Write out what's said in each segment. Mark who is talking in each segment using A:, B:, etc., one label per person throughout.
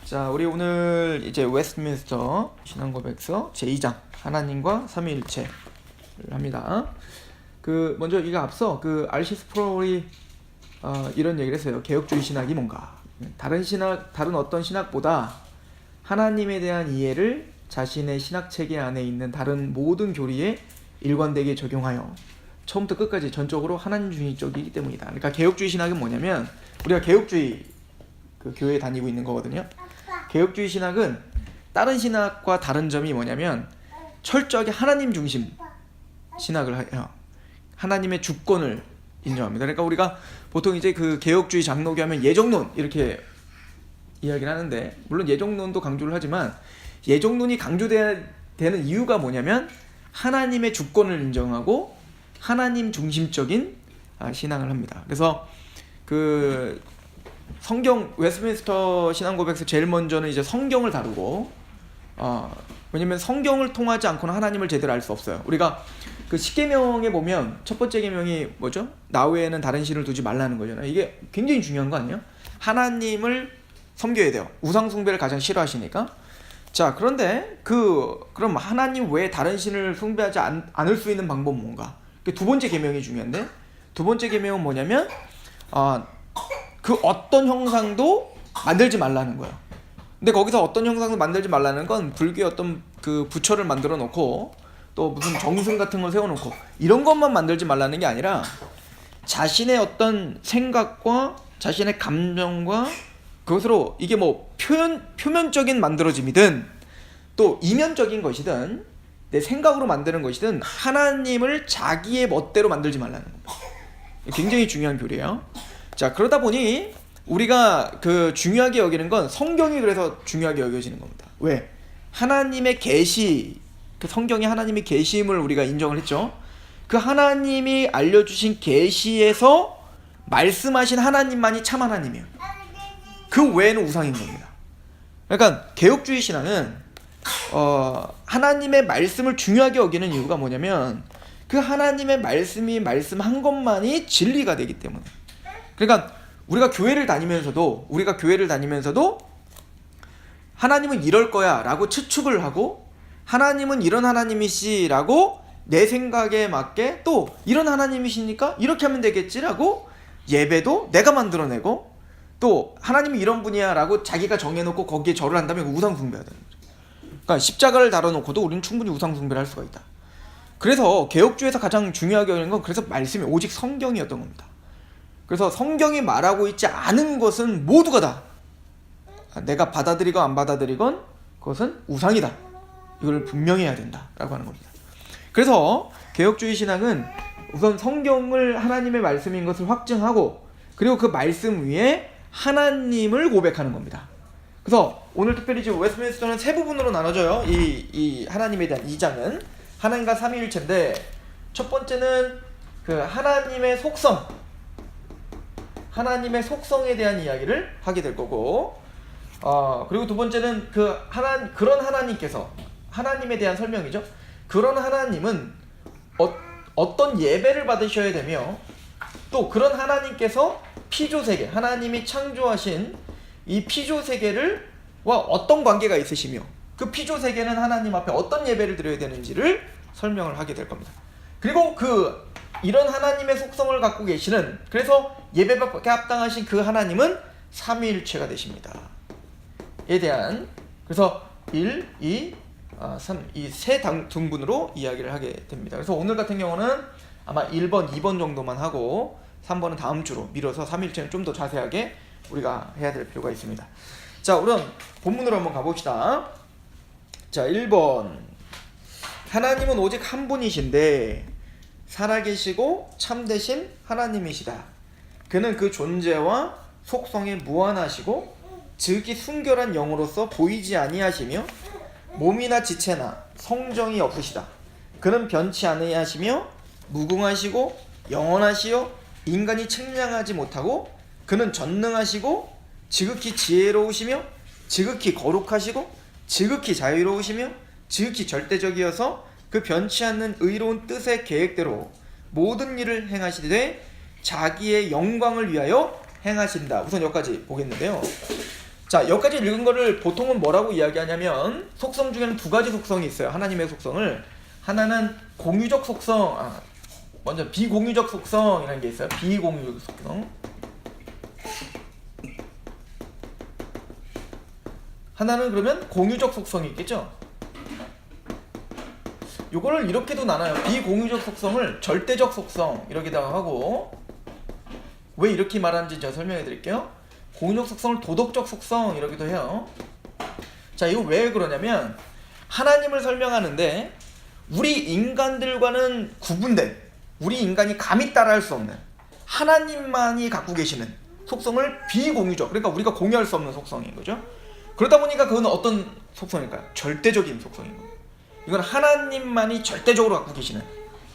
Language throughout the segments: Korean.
A: 자, 우리 오늘 이제 웨스트민스터 신앙고백서 제2장 하나님과 삼위일체를 합니다. 먼저 이거 앞서 R.C. 스프롤이 이런 얘기를 했어요. 개혁주의 신학이 뭔가? 다른 어떤 신학보다 하나님에 대한 이해를 자신의 신학 체계 안에 있는 다른 모든 교리에 일관되게 적용하여 처음부터 끝까지 전적으로 하나님 중심적이기 때문이다. 그러니까 개혁주의 신학은 뭐냐면, 우리가 개혁주의 교회에 다니고 있는 거거든요. 개혁주의 신학은 다른 신학과 다른 점이 뭐냐면 철저하게 하나님 중심 신학을 해요. 하나님의 주권을 인정합니다. 그러니까 우리가 보통 이제 개혁주의 장로교 하면 예정론 이렇게 이야기를 하는데, 물론 예정론도 강조를 하지만 예정론이 강조되는 이유가 뭐냐면 하나님의 주권을 인정하고 하나님 중심적인 신앙을 합니다. 그래서 성경, 웨스트민스터 신앙고백서 제일 먼저는 이제 성경을 다루고, 왜냐면 성경을 통하지 않고는 하나님을 제대로 알 수 없어요. 우리가 십계명에 보면 첫 번째 계명이 뭐죠? 나 외에는 다른 신을 두지 말라는 거잖아요. 이게 굉장히 중요한 거 아니에요? 하나님을 섬겨야 돼요. 우상 숭배를 가장 싫어하시니까. 자, 그런데 그럼 하나님 외에 다른 신을 숭배하지 않을 수 있는 방법은 뭔가? 두 번째 계명이 중요한데, 두 번째 계명은 뭐냐면 어떤 형상도 만들지 말라는 거예요. 근데 거기서 어떤 형상도 만들지 말라는 건 불교의 어떤 부처를 만들어 놓고 또 무슨 정승 같은 걸 세워 놓고 이런 것만 만들지 말라는 게 아니라 자신의 어떤 생각과 자신의 감정과 그것으로 이게 뭐 표면적인 만들어짐이든 또 이면적인 것이든 내 생각으로 만드는 것이든 하나님을 자기의 멋대로 만들지 말라는 겁니다. 굉장히 중요한 교리예요. 자, 그러다 보니 우리가 중요하게 여기는 건 성경이 그래서 중요하게 여겨지는 겁니다. 왜? 하나님의 계시, 성경이 하나님의 계시임을 우리가 인정을 했죠. 하나님이 알려주신 계시에서 말씀하신 하나님만이 참 하나님이에요. 그 외에는 우상인 겁니다. 그러니까 개혁주의 신앙은 하나님의 말씀을 중요하게 여기는 이유가 뭐냐면 하나님의 말씀이 말씀한 것만이 진리가 되기 때문에. 그러니까 우리가 교회를 다니면서도 하나님은 이럴 거야 라고 추측을 하고, 하나님은 이런 하나님이시라고 내 생각에 맞게 또 이런 하나님이시니까 이렇게 하면 되겠지라고 예배도 내가 만들어내고, 또 하나님이 이런 분이야 라고 자기가 정해놓고 거기에 절을 한다면 우상 숭배가 되는 거죠. 그러니까 십자가를 달아놓고도 우리는 충분히 우상 숭배를 할 수가 있다. 그래서 개혁주의에서 가장 중요하게 여기는 건 그래서 말씀이 오직 성경이었던 겁니다. 그래서 성경이 말하고 있지 않은 것은 모두가 다 내가 받아들이건 안 받아들이건 그것은 우상이다. 이걸 분명히 해야 된다라고 하는 겁니다. 그래서 개혁주의 신앙은 우선 성경을 하나님의 말씀인 것을 확증하고, 그리고 그 말씀 위에 하나님을 고백하는 겁니다. 그래서 오늘 특별히 지금 웨스트민스터는 세 부분으로 나눠져요. 이 하나님에 대한 2장은 하나님과 삼위일체인데, 첫 번째는 하나님의 속성에 대한 이야기를 하게 될 거고, 그리고 두 번째는 그런 하나님께서, 하나님에 대한 설명이죠. 그런 하나님은 어떤 예배를 받으셔야 되며, 또 그런 하나님께서 피조세계, 하나님이 창조하신 이 피조세계와 어떤 관계가 있으시며, 그 피조세계는 하나님 앞에 어떤 예배를 드려야 되는지를 설명을 하게 될 겁니다. 그리고 이런 하나님의 속성을 갖고 계시는, 그래서 예배받게 합당하신 그 하나님은 삼위일체가 되십니다. 에 대한, 그래서 1, 2, 3, 이 세 등분으로 이야기를 하게 됩니다. 그래서 오늘 같은 경우는 아마 1번, 2번 정도만 하고 3번은 다음 주로 미뤄서 삼위일체는 좀 더 자세하게 우리가 해야 될 필요가 있습니다. 자, 우선 본문으로 한번 가봅시다. 자, 1번. 하나님은 오직 한 분이신데 살아계시고 참되신 하나님이시다. 그는 그 존재와 속성에 무한하시고 즉이 순결한 영으로서 보이지 아니하시며 몸이나 지체나 성정이 없으시다. 그는 변치 아니하시며 무궁하시고 영원하시오 인간이 측량하지 못하고, 그는 전능하시고 지극히 지혜로우시며 지극히 거룩하시고 지극히 자유로우시며 지극히 절대적이어서 그 변치 않는 의로운 뜻의 계획대로 모든 일을 행하시되 자기의 영광을 위하여 행하신다. 우선 여기까지 보겠는데요. 자, 여기까지 읽은 거를 보통은 뭐라고 이야기하냐면 속성 중에는 두 가지 속성이 있어요. 하나님의 속성을. 하나는 공유적 속성, 먼저 비공유적 속성이라는 게 있어요. 비공유적 속성. 하나는 그러면 공유적 속성이 있겠죠. 요거를 이렇게도 나눠요. 비공유적 속성을 절대적 속성 이렇게다가 하고, 왜 이렇게 말하는지 제가 설명해 드릴게요. 공유적 속성을 도덕적 속성 이러기도 해요. 자, 이거 왜 그러냐면 하나님을 설명하는데 우리 인간들과는 구분된, 우리 인간이 감히 따라할 수 없는 하나님만이 갖고 계시는 속성을 비공유적, 그러니까 우리가 공유할 수 없는 속성인 거죠. 그러다 보니까 그건 어떤 속성일까요? 절대적인 속성인 거예요. 이건 하나님만이 절대적으로 갖고 계시는,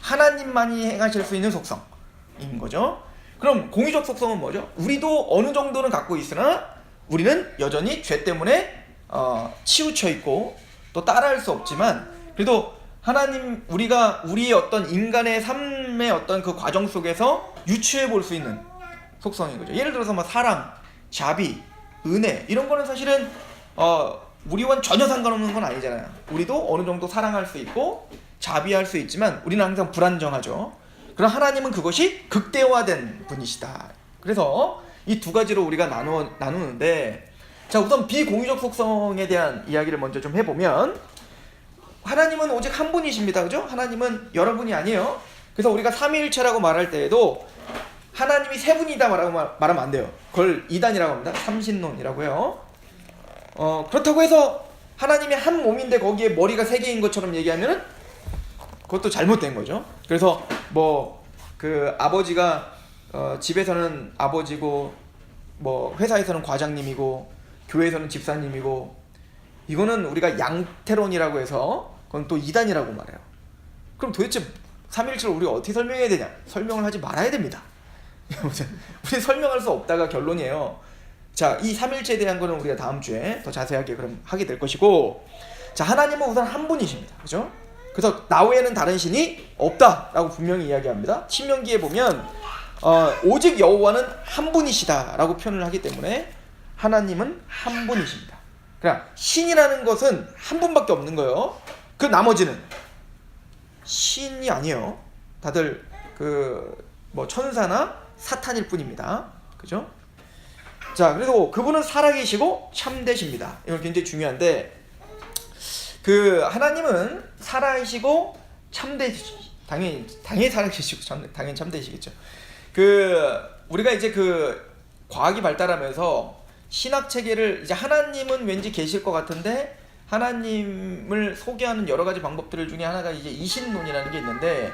A: 하나님만이 행하실 수 있는 속성인 거죠. 그럼 공유적 속성은 뭐죠? 우리도 어느 정도는 갖고 있으나 우리는 여전히 죄 때문에 치우쳐 있고 또 따라할 수 없지만, 그래도 하나님, 우리가 우리의 어떤 인간의 삶의 어떤 그 과정 속에서 유추해 볼 수 있는 속성인 거죠. 예를 들어서 뭐 사랑, 자비, 은혜 이런 거는 사실은 우리와는 전혀 상관없는 건 아니잖아요. 우리도 어느 정도 사랑할 수 있고 자비할 수 있지만 우리는 항상 불안정하죠. 그럼 하나님은 그것이 극대화된 분이시다. 그래서 이 두 가지로 우리가 나누는데, 자, 우선 비공유적 속성에 대한 이야기를 먼저 좀 해보면, 하나님은 오직 한 분이십니다. 그죠? 하나님은 여러분이 아니에요. 그래서 우리가 삼위일체라고 말할 때에도 하나님이 세 분이다 말하면 안 돼요. 그걸 이단이라고 합니다. 삼신론이라고 해요. 그렇다고 해서 하나님이 한 몸인데 거기에 머리가 세 개인 것처럼 얘기하면은 그것도 잘못된 거죠. 그래서 뭐 그 아버지가 집에서는 아버지고 뭐 회사에서는 과장님이고 교회에서는 집사님이고, 이거는 우리가 양태론이라고 해서 그건 또 이단이라고 말해요. 그럼 도대체 삼일체를 우리가 어떻게 설명해야 되냐? 설명을 하지 말아야 됩니다. 우리 설명할 수 없다가 결론이에요. 자, 이 삼일체에 대한 거는 우리가 다음 주에 더 자세하게 그럼 하게 될 것이고, 자, 하나님은 우선 한 분이십니다. 그죠? 그래서 나 외에는 다른 신이 없다라고 분명히 이야기합니다. 신명기에 보면 오직 여호와는 한 분이시다라고 표현을 하기 때문에 하나님은 한 분이십니다. 그러니까 신이라는 것은 한 분밖에 없는 거예요. 그 나머지는 신이 아니에요. 다들 그 뭐 천사나 사탄일 뿐입니다. 그죠? 자, 그래서 그분은 살아계시고 참되십니다. 이건 굉장히 중요한데, 그 하나님은 살아계시고 당연히 살아계시고 당연히 참되시겠죠. 그 우리가 이제 그 과학이 발달하면서 신학 체계를, 이제 하나님은 왠지 계실 것 같은데 하나님을 소개하는 여러 가지 방법들 중에 하나가 이제 이신론이라는 게 있는데,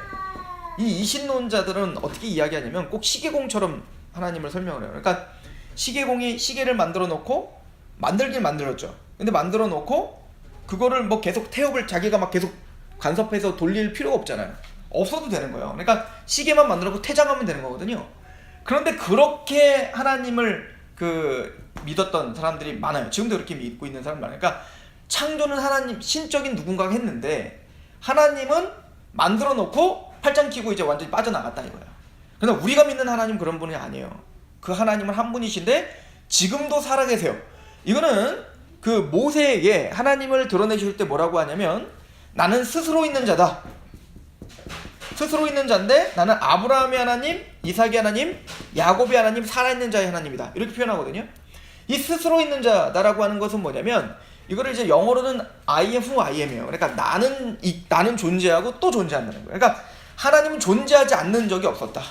A: 이 이신론자들은 어떻게 이야기하냐면 꼭 시계공처럼 하나님을 설명을 해요. 그러니까 시계공이 시계를 만들어 놓고, 만들긴 만들었죠. 근데 만들어 놓고 그거를 뭐 계속 태엽을 자기가 막 계속 간섭해서 돌릴 필요가 없잖아요. 없어도 되는 거예요. 그러니까 시계만 만들어 놓고 퇴장하면 되는 거거든요. 그런데 그렇게 하나님을 믿었던 사람들이 많아요. 지금도 그렇게 믿고 있는 사람 많아요. 그러니까 창조는 하나님, 신적인 누군가가 했는데 하나님은 만들어 놓고 팔짱 끼고 이제 완전히 빠져나갔다 이거예요. 그런데 우리가 믿는 하나님은 그런 분이 아니에요. 그 하나님은 한 분이신데 지금도 살아계세요. 이거는 그 모세에게 하나님을 드러내실 때 뭐라고 하냐면, 나는 스스로 있는 자다. 스스로 있는 자인데 나는 아브라함의 하나님, 이삭의 하나님, 야곱의 하나님, 살아있는 자의 하나님이다. 이렇게 표현하거든요. 이 스스로 있는 자다라고 하는 것은 뭐냐면, 이거를 이제 영어로는 I am who I am이에요. 그러니까 나는 존재하고 또 존재한다는 거예요. 그러니까 하나님은 존재하지 않는 적이 없었다.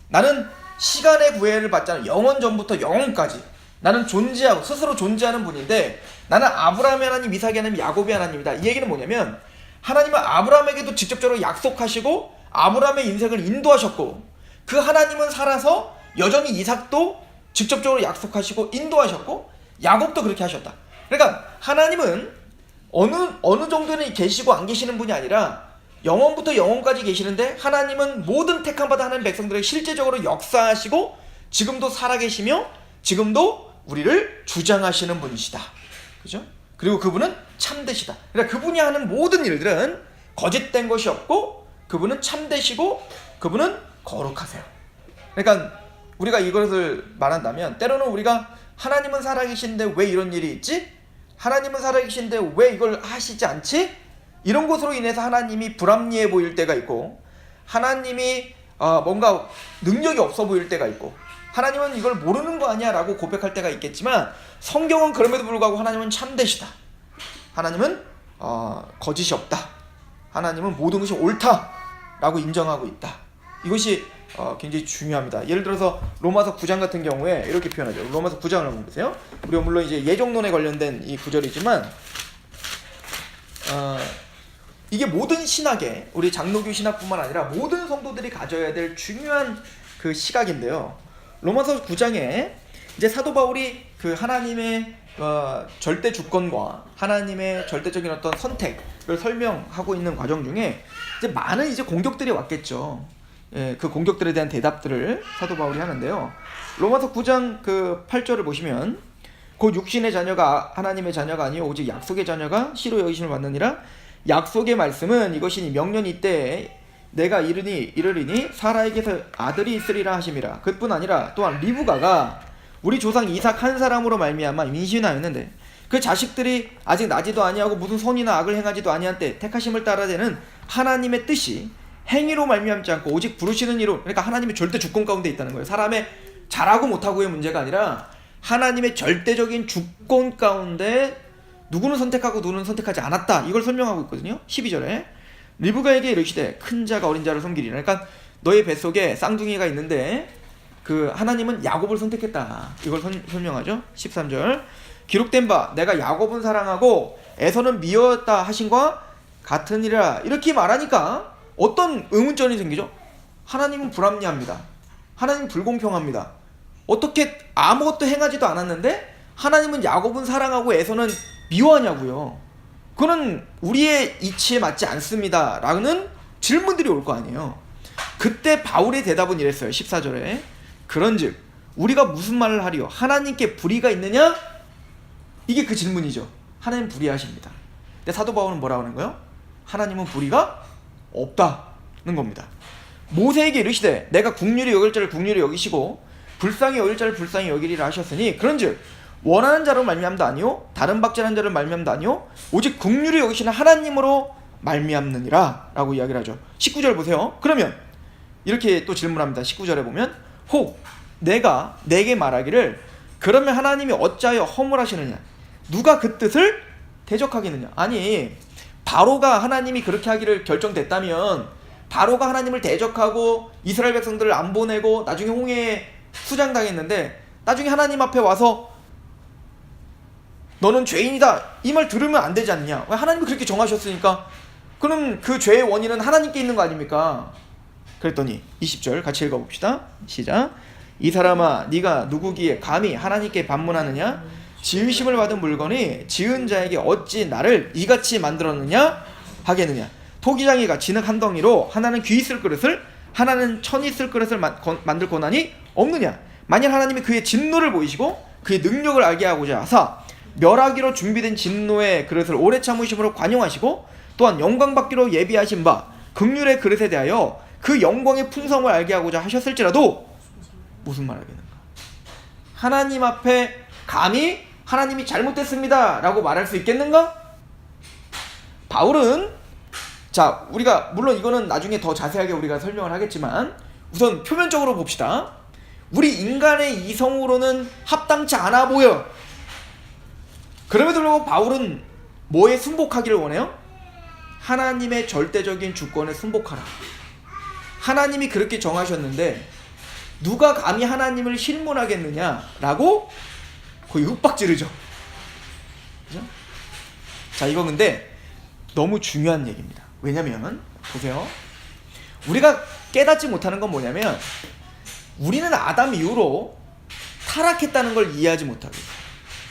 A: 나는 시간의 구애를 받지 않은 영원 전부터 영원까지 나는 존재하고 스스로 존재하는 분인데, 나는 아브라함의 하나님, 이삭의 하나님, 야곱의 하나님이다. 이 얘기는 뭐냐면, 하나님은 아브라함에게도 직접적으로 약속하시고 아브라함의 인생을 인도하셨고, 그 하나님은 살아서 여전히 이삭도 직접적으로 약속하시고 인도하셨고 야곱도 그렇게 하셨다. 그러니까 하나님은 어느 정도는 계시고 안 계시는 분이 아니라 영원부터 영원까지 계시는데, 하나님은 모든 택함받은 하나님 백성들에게 실제적으로 역사하시고 지금도 살아계시며 지금도 우리를 주장하시는 분이시다. 그죠? 그리고 그분은 참되시다. 그러니까 그분이 하는 모든 일들은 거짓된 것이 없고 그분은 참되시고 그분은 거룩하세요. 그러니까 우리가 이것을 말한다면, 때로는 우리가 하나님은 살아계신데 왜 이런 일이 있지? 하나님은 살아계신데 왜 이걸 하시지 않지? 이런 것으로 인해서 하나님이 불합리해 보일 때가 있고, 하나님이 뭔가 능력이 없어 보일 때가 있고, 하나님은 이걸 모르는 거 아니야 라고 고백할 때가 있겠지만, 성경은 그럼에도 불구하고 하나님은 참되시다, 하나님은 거짓이 없다, 하나님은 모든 것이 옳다 라고 인정하고 있다. 이것이 굉장히 중요합니다. 예를 들어서 로마서 9장 같은 경우에 이렇게 표현하죠. 로마서 9장을 한번 보세요. 우리가 물론 이제 예정론에 관련된 이 구절이지만, 이게 모든 신학에, 우리 장로교 신학뿐만 아니라 모든 성도들이 가져야 될 중요한 그 시각인데요. 로마서 9장에 이제 사도 바울이 그 하나님의 절대 주권과 하나님의 절대적인 어떤 선택을 설명하고 있는 과정 중에 이제 많은 이제 공격들이 왔겠죠. 예, 그 공격들에 대한 대답들을 사도 바울이 하는데요. 로마서 9장 그 8절을 보시면, 곧 육신의 자녀가 하나님의 자녀가 아니요 오직 약속의 자녀가 시로 여기심을 받느니라. 약속의 말씀은 이것이니 명령이 이때에 내가 이르리니 사라에게서 아들이 있으리라 하심이라. 그뿐 아니라 또한 리브가가 우리 조상 이삭 한 사람으로 말미암아 임신하였는데 그 자식들이 아직 나지도 아니하고 무슨 선이나 악을 행하지도 아니한 때 택하심을 따라되는 하나님의 뜻이 행위로 말미암지 않고 오직 부르시는 이로, 그러니까 하나님의 절대 주권 가운데 있다는 거예요. 사람의 잘하고 못하고의 문제가 아니라 하나님의 절대적인 주권 가운데 누구는 선택하고 누구는 선택하지 않았다, 이걸 설명하고 있거든요. 12절에 리브가에게 이르시되 큰 자가 어린 자를 섬기리라. 그러니까 너의 뱃속에 쌍둥이가 있는데 그 하나님은 야곱을 선택했다, 이걸 설명하죠. 13절 기록된 바 내가 야곱은 사랑하고 에서는 미워했다 하신과 같으니라. 이렇게 말하니까 어떤 의문점이 생기죠? 하나님은 불합리합니다. 하나님은 불공평합니다. 어떻게 아무것도 행하지도 않았는데 하나님은 야곱은 사랑하고 에서는 미워하냐고요. 그거는 우리의 이치에 맞지 않습니다 라는 질문들이 올 거 아니에요. 그때 바울의 대답은 이랬어요. 14절에 그런즉 우리가 무슨 말을 하리요? 하나님께 불의가 있느냐? 이게 그 질문이죠. 하나님 불의하십니다. 근데 사도 바울은 뭐라고 하는 거예요? 하나님은 불의가 없다는 겁니다. 모세에게 이르시되 내가 국률이 여길 자를 국률이 여기시고 불쌍히 여길 자를 불쌍히 여기리라 하셨으니 그런즉 원하는 자로 말미암도 아니요 다른 박제하는 자를 말미암도 아니요 오직 국률이 여기시는 하나님으로 말미암느니라 라고 이야기를 하죠. 19절 보세요. 그러면 이렇게 또 질문합니다. 19절에 보면 혹 내가 내게 말하기를 그러면 하나님이 어찌하여 허물하시느냐? 누가 그 뜻을 대적하겠느냐? 아니 바로가 하나님이 그렇게 하기를 결정됐다면 바로가 하나님을 대적하고 이스라엘 백성들을 안 보내고 나중에 홍해에 수장당했는데 나중에 하나님 앞에 와서 너는 죄인이다 이 말 들으면 안 되지 않냐? 하나님이 그렇게 정하셨으니까 그럼 그 죄의 원인은 하나님께 있는 거 아닙니까? 그랬더니 20절 같이 읽어봅시다. 시작. 이 사람아 네가 누구기에 감히 하나님께 반문하느냐? 지으심을 받은 물건이 지은 자에게 어찌 나를 이같이 만들었느냐 하겠느냐? 토기장이가 진흙 한 덩이로 하나는 귀 있을 그릇을 하나는 천 있을 그릇을 만들 권한이 없느냐? 만일 하나님이 그의 진노를 보이시고 그의 능력을 알게 하고자 하사 멸하기로 준비된 진노의 그릇을 오래 참으심으로 관용하시고 또한 영광 받기로 예비하신 바 긍휼의 그릇에 대하여 그 영광의 풍성을 알게 하고자 하셨을지라도 무슨 말 하겠는가? 하나님 앞에 감히 하나님이 잘못됐습니다 라고 말할 수 있겠는가? 바울은 자 우리가 물론 이거는 나중에 더 자세하게 우리가 설명을 하겠지만 우선 표면적으로 봅시다. 우리 인간의 이성으로는 합당치 않아 보여. 그럼에도 불구하고 바울은 뭐에 순복하기를 원해요? 하나님의 절대적인 주권에 순복하라. 하나님이 그렇게 정하셨는데 누가 감히 하나님을 실문하겠느냐라고 거의 윽박지르죠. 그죠? 자 이거 근데 너무 중요한 얘기입니다. 왜냐면 보세요. 우리가 깨닫지 못하는 건 뭐냐면 우리는 아담 이후로 타락했다는 걸 이해하지 못하고 있어요.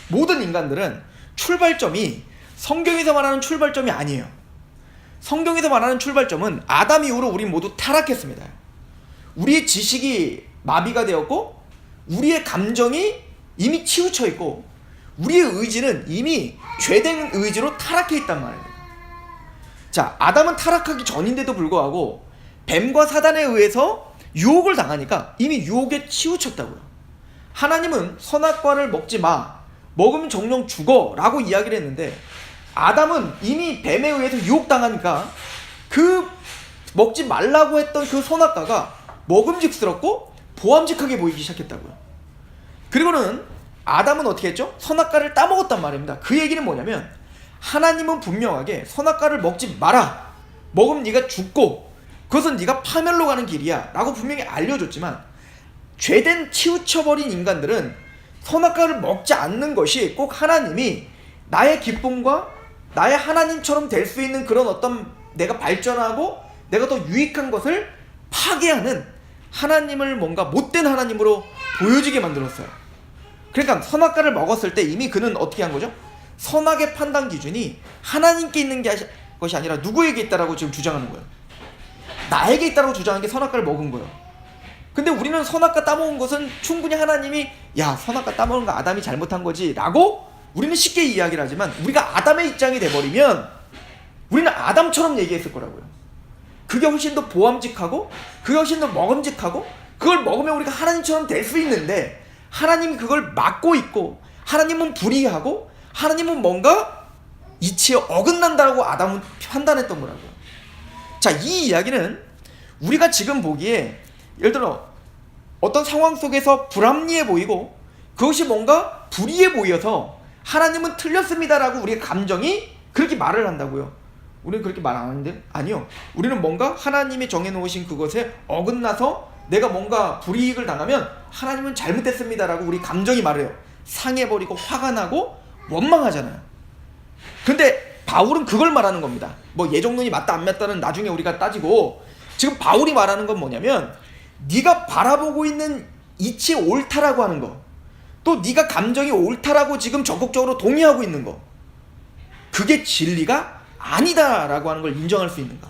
A: 모든 인간들은 출발점이 성경에서 말하는 출발점이 아니에요. 성경에서 말하는 출발점은 아담 이후로 우리 모두 타락했습니다. 우리의 지식이 마비가 되었고 우리의 감정이 이미 치우쳐 있고 우리의 의지는 이미 죄된 의지로 타락해 있단 말이에요. 자, 아담은 타락하기 전인데도 불구하고 뱀과 사단에 의해서 유혹을 당하니까 이미 유혹에 치우쳤다고요. 하나님은 선악과를 먹지 마, 먹으면 정령 죽어 라고 이야기를 했는데, 아담은 이미 뱀에 의해서 유혹당하니까 그 먹지 말라고 했던 그 선악과가 먹음직스럽고 보암직하게 보이기 시작했다고요. 그리고는 아담은 어떻게 했죠? 선악과를 따먹었단 말입니다. 그 얘기는 뭐냐면, 하나님은 분명하게 선악과를 먹지 마라, 먹으면 네가 죽고 그것은 네가 파멸로 가는 길이야 라고 분명히 알려줬지만, 죄된 치우쳐버린 인간들은 선악과를 먹지 않는 것이 꼭 하나님이 나의 기쁨과 나의 하나님처럼 될 수 있는 그런 어떤 내가 발전하고 내가 더 유익한 것을 파괴하는 하나님을 뭔가 못된 하나님으로 보여지게 만들었어요. 그러니까 선악과를 먹었을 때 이미 그는 어떻게 한 거죠? 선악의 판단 기준이 하나님께 있는 것이 아니라 누구에게 있다라고 지금 주장하는 거예요. 나에게 있다라고 주장하는 게 선악과를 먹은 거예요. 근데 우리는 선악과 따먹은 것은 충분히 하나님이 야, 선악과 따먹은 거 아담이 잘못한 거지 라고 우리는 쉽게 이야기를 하지만, 우리가 아담의 입장이 돼버리면 우리는 아담처럼 얘기했을 거라고요. 그게 훨씬 더 보암직하고 그게 훨씬 더 먹음직하고 그걸 먹으면 우리가 하나님처럼 될 수 있는데, 하나님이 그걸 막고 있고 하나님은 불의하고 하나님은 뭔가 이치에 어긋난다고 아담은 판단했던 거라고요. 자, 이 이야기는 우리가 지금 보기에 예를 들어 어떤 상황 속에서 불합리해 보이고 그것이 뭔가 불의해 보여서 하나님은 틀렸습니다라고 우리의 감정이 그렇게 말을 한다고요. 우리는 그렇게 말 안 하는데, 아니요. 우리는 뭔가 하나님이 정해놓으신 그것에 어긋나서 내가 뭔가 불이익을 당하면 하나님은 잘못됐습니다라고 우리 감정이 말해요. 상해버리고 화가 나고 원망하잖아요. 근데 바울은 그걸 말하는 겁니다. 뭐 예정론이 맞다 안 맞다는 나중에 우리가 따지고, 지금 바울이 말하는 건 뭐냐면, 네가 바라보고 있는 이치 옳다라고 하는 거, 또 네가 감정이 옳다라고 지금 적극적으로 동의하고 있는 거, 그게 진리가 아니다라고 하는 걸 인정할 수 있는가.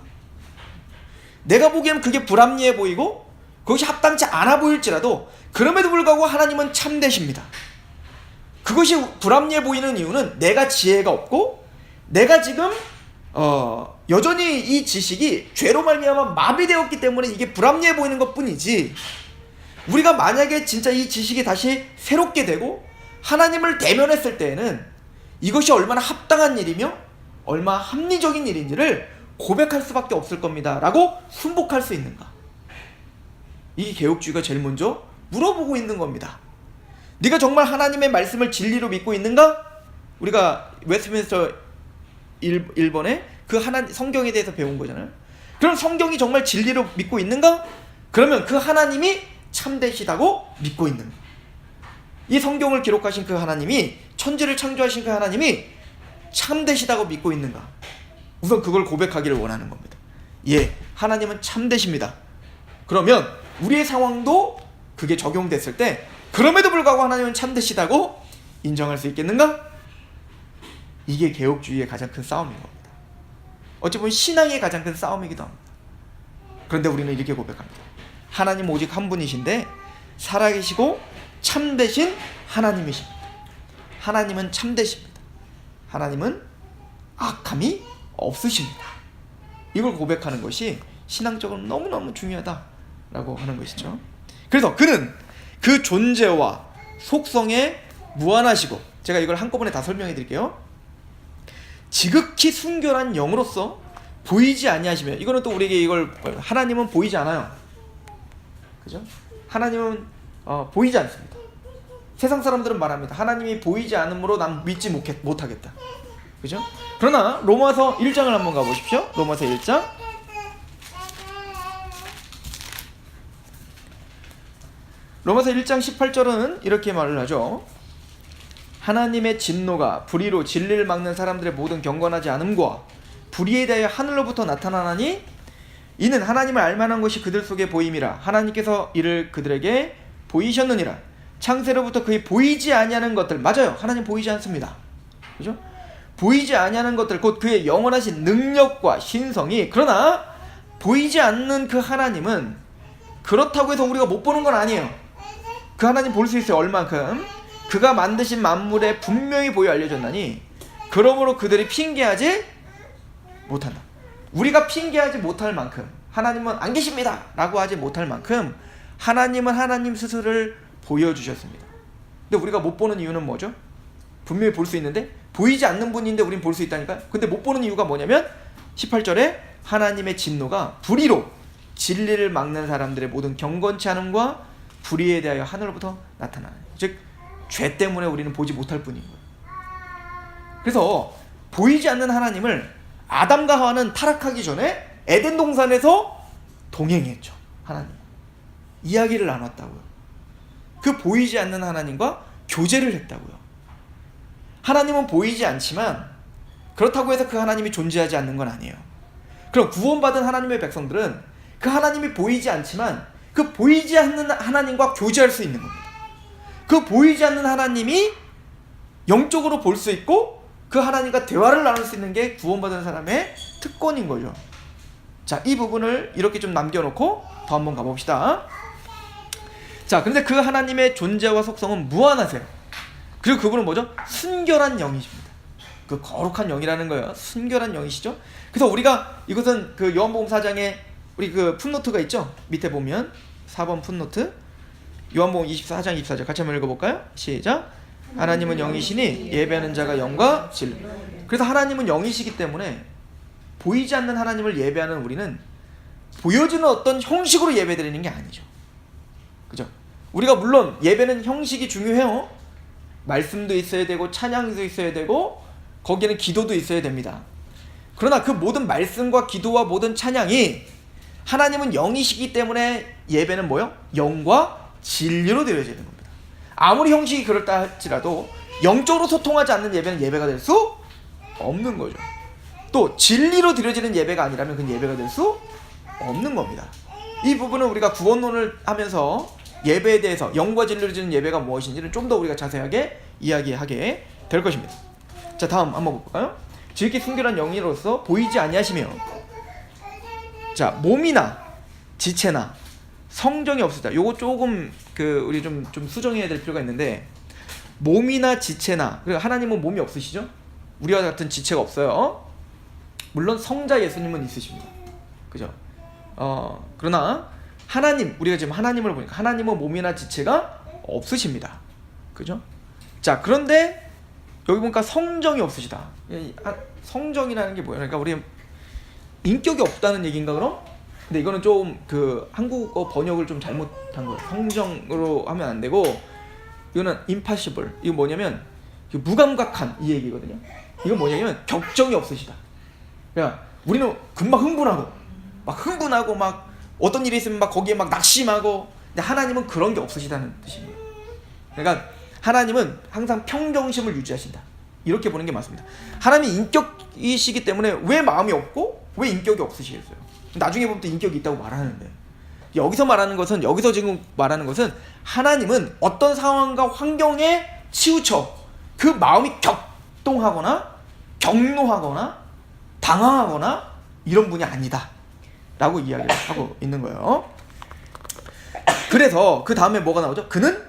A: 내가 보기엔 그게 불합리해 보이고 그것이 합당치 않아 보일지라도 그럼에도 불구하고 하나님은 참되십니다. 그것이 불합리해 보이는 이유는 내가 지혜가 없고 내가 지금 여전히 이 지식이 죄로 말미암아 마비되었기 때문에 이게 불합리해 보이는 것뿐이지, 우리가 만약에 진짜 이 지식이 다시 새롭게 되고 하나님을 대면했을 때에는 이것이 얼마나 합당한 일이며 얼마나 합리적인 일인지를 고백할 수밖에 없을 겁니다 라고 순복할 수 있는가. 이게 개혁주의가 제일 먼저 물어보고 있는 겁니다. 네가 정말 하나님의 말씀을 진리로 믿고 있는가? 우리가 웨스트민스터 1번에 그 성경에 대해서 배운 거잖아요. 그럼 성경이 정말 진리로 믿고 있는가? 그러면 그 하나님이 참되시다고 믿고 있는가? 이 성경을 기록하신 그 하나님이, 천지를 창조하신 그 하나님이 참되시다고 믿고 있는가? 우선 그걸 고백하기를 원하는 겁니다. 예, 하나님은 참되십니다. 그러면 우리의 상황도 그게 적용됐을 때 그럼에도 불구하고 하나님은 참되시다고 인정할 수 있겠는가? 이게 개혁주의의 가장 큰 싸움인 겁니다. 어찌 보면 신앙의 가장 큰 싸움이기도 합니다. 그런데 우리는 이렇게 고백합니다. 하나님 오직 한 분이신데 살아계시고 참되신 하나님이십니다. 하나님은 참되십니다. 하나님은 악함이 없으십니다. 이걸 고백하는 것이 신앙적으로 너무너무 중요하다라고 하는 것이죠. 그래서 그는 그 존재와 속성에 무한하시고, 제가 이걸 한꺼번에 다 설명해 드릴게요. 지극히 순결한 영으로서 보이지 아니하시며, 이거는 또 우리에게 이걸, 하나님은 보이지 않아요. 그죠? 하나님은 보이지 않습니다. 세상 사람들은 말합니다. 하나님이 보이지 않으므로 난 믿지 못하겠다. 그죠? 그러나 로마서 1장을 한번 가보십시오. 로마서 1장. 로마서 1장 18절은 이렇게 말을 하죠. 하나님의 진노가 불의로 진리를 막는 사람들의 모든 경건하지 않음과 불의에 대하여 하늘로부터 나타나나니 이는 하나님을 알만한 것이 그들 속에 보임이라. 하나님께서 이를 그들에게 보이셨느니라. 창세로부터 그의 보이지 아니하는 것들, 맞아요, 하나님 보이지 않습니다. 그죠? 보이지 아니하는 것들, 곧 그의 영원하신 능력과 신성이, 그러나 보이지 않는 그 하나님은 그렇다고 해서 우리가 못 보는 건 아니에요. 그 하나님 볼 수 있어요. 얼만큼? 그가 만드신 만물에 분명히 보여 알려졌나니 그러므로 그들이 핑계하지 못한다. 우리가 핑계하지 못할 만큼, 하나님은 안 계십니다 라고 하지 못할 만큼 하나님은 하나님 스스로를 보여주셨습니다. 근데 우리가 못 보는 이유는 뭐죠? 분명히 볼 수 있는데 보이지 않는 분인데 우린 볼 수 있다니까요. 근데 못 보는 이유가 뭐냐면 18절에 하나님의 진노가 불의로 진리를 막는 사람들의 모든 경건치 않음과 불의에 대하여 하늘로부터 나타나는, 즉 죄 때문에 우리는 보지 못할 뿐인 거예요. 그래서 보이지 않는 하나님을 아담과 하와는 타락하기 전에 에덴 동산에서 동행했죠. 하나님 이야기를 나눴다고요. 그 보이지 않는 하나님과 교제를 했다고요. 하나님은 보이지 않지만 그렇다고 해서 그 하나님이 존재하지 않는 건 아니에요. 그럼 구원받은 하나님의 백성들은 그 하나님이 보이지 않지만 그 보이지 않는 하나님과 교제할 수 있는 겁니다. 그 보이지 않는 하나님이 영적으로 볼 수 있고 그 하나님과 대화를 나눌 수 있는 게 구원받은 사람의 특권인 거죠. 자, 이 부분을 이렇게 좀 남겨놓고 더 한번 가봅시다. 자, 근데 그 하나님의 존재와 속성은 무한하세요. 그리고 그분은 뭐죠? 순결한 영이십니다. 그 거룩한 영이라는 거예요. 순결한 영이시죠. 그래서 우리가 이것은 그 요한복음 4장에 우리 그 풋노트가 있죠. 밑에 보면 4번 풋노트, 요한복음 24장 24절 같이 한번 읽어볼까요? 시작. 하나님은 영이시니 예배하는 자가 영과 진리. 그래서 하나님은 영이시기 때문에 보이지 않는 하나님을 예배하는 우리는 보여지는 어떤 형식으로 예배드리는 게 아니죠. 그죠? 우리가 물론 예배는 형식이 중요해요. 말씀도 있어야 되고 찬양도 있어야 되고 거기에는 기도도 있어야 됩니다. 그러나 그 모든 말씀과 기도와 모든 찬양이 하나님은 영이시기 때문에 예배는 뭐요? 영과 진리로 드려지는 겁니다. 아무리 형식이 그렇다 할지라도 영적으로 소통하지 않는 예배는 예배가 될 수 없는 거죠. 또 진리로 드려지는 예배가 아니라면 그건 예배가 될 수 없는 겁니다. 이 부분은 우리가 구원론을 하면서 예배에 대해서 영과 진리로 드리는 예배가 무엇인지는 좀 더 우리가 자세하게 이야기하게 될 것입니다. 자, 다음 한번 볼까요? 지극히 순결한 영이로서 보이지 아니하시며, 자, 몸이나 지체나 성정이 없으다. 요거 조금 우리 좀 수정해야 될 필요가 있는데, 몸이나 지체나, 그리고 하나님은 몸이 없으시죠? 우리와 같은 지체가 없어요. 물론 성자 예수님은 있으십니다. 그죠? 그러나 하나님, 우리가 지금 하나님을 보니까 하나님은 몸이나 지체가 없으십니다. 그죠? 자, 그런데 여기 보니까 성정이 없으시다. 성정이라는 게 뭐예요? 그러니까 우리 인격이 없다는 얘기인가 그럼? 근데 이거는 좀 한국어 번역을 좀 잘못한 거예요. 성정으로 하면 안 되고, 이거는 impossible. 이거 뭐냐면 무감각한 이 얘기거든요. 이건 뭐냐면 격정이 없으시다. 그러니까 우리는 금방 흥분하고 막 어떤 일이 있으면 막 거기에 막 낙심하고, 근데 하나님은 그런 게 없으시다는 뜻입니다. 그러니까 하나님은 항상 평정심을 유지하신다. 이렇게 보는 게 맞습니다. 하나님이 인격이시기 때문에 왜 마음이 없고 왜 인격이 없으시겠어요? 나중에 보면 또 인격이 있다고 말하는데, 여기서 지금 말하는 것은 하나님은 어떤 상황과 환경에 치우쳐 그 마음이 격동하거나 격노하거나 당황하거나 이런 분이 아니다 라고 이야기를 하고 있는 거예요. 그래서 그 다음에 뭐가 나오죠? 그는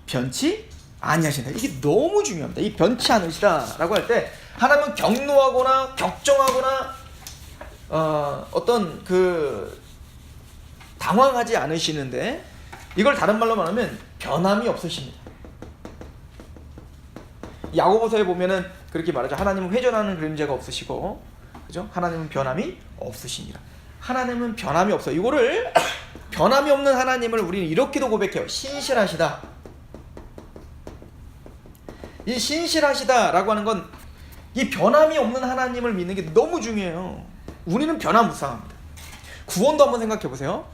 A: 변치 아니하신다. 이게 너무 중요합니다. 이 변치 않으시다 라고 할 때 하나님은 격노하거나 격정하거나 어떤 당황하지 않으시는데, 이걸 다른 말로 말하면 변함이 없으십니다. 야고보서에 보면은 그렇게 말하죠. 하나님은 회전하는 그림자가 없으시고, 그죠? 하나님은 변함이 없으시니라. 하나님은 변함이 없어요. 이거를 변함이 없는 하나님을 우리는 이렇게도 고백해요. 신실하시다. 이 신실하시다라고 하는 건 이 변함이 없는 하나님을 믿는 게 너무 중요해요. 우리는 변화무쌍합니다. 구원도 한번 생각해 보세요.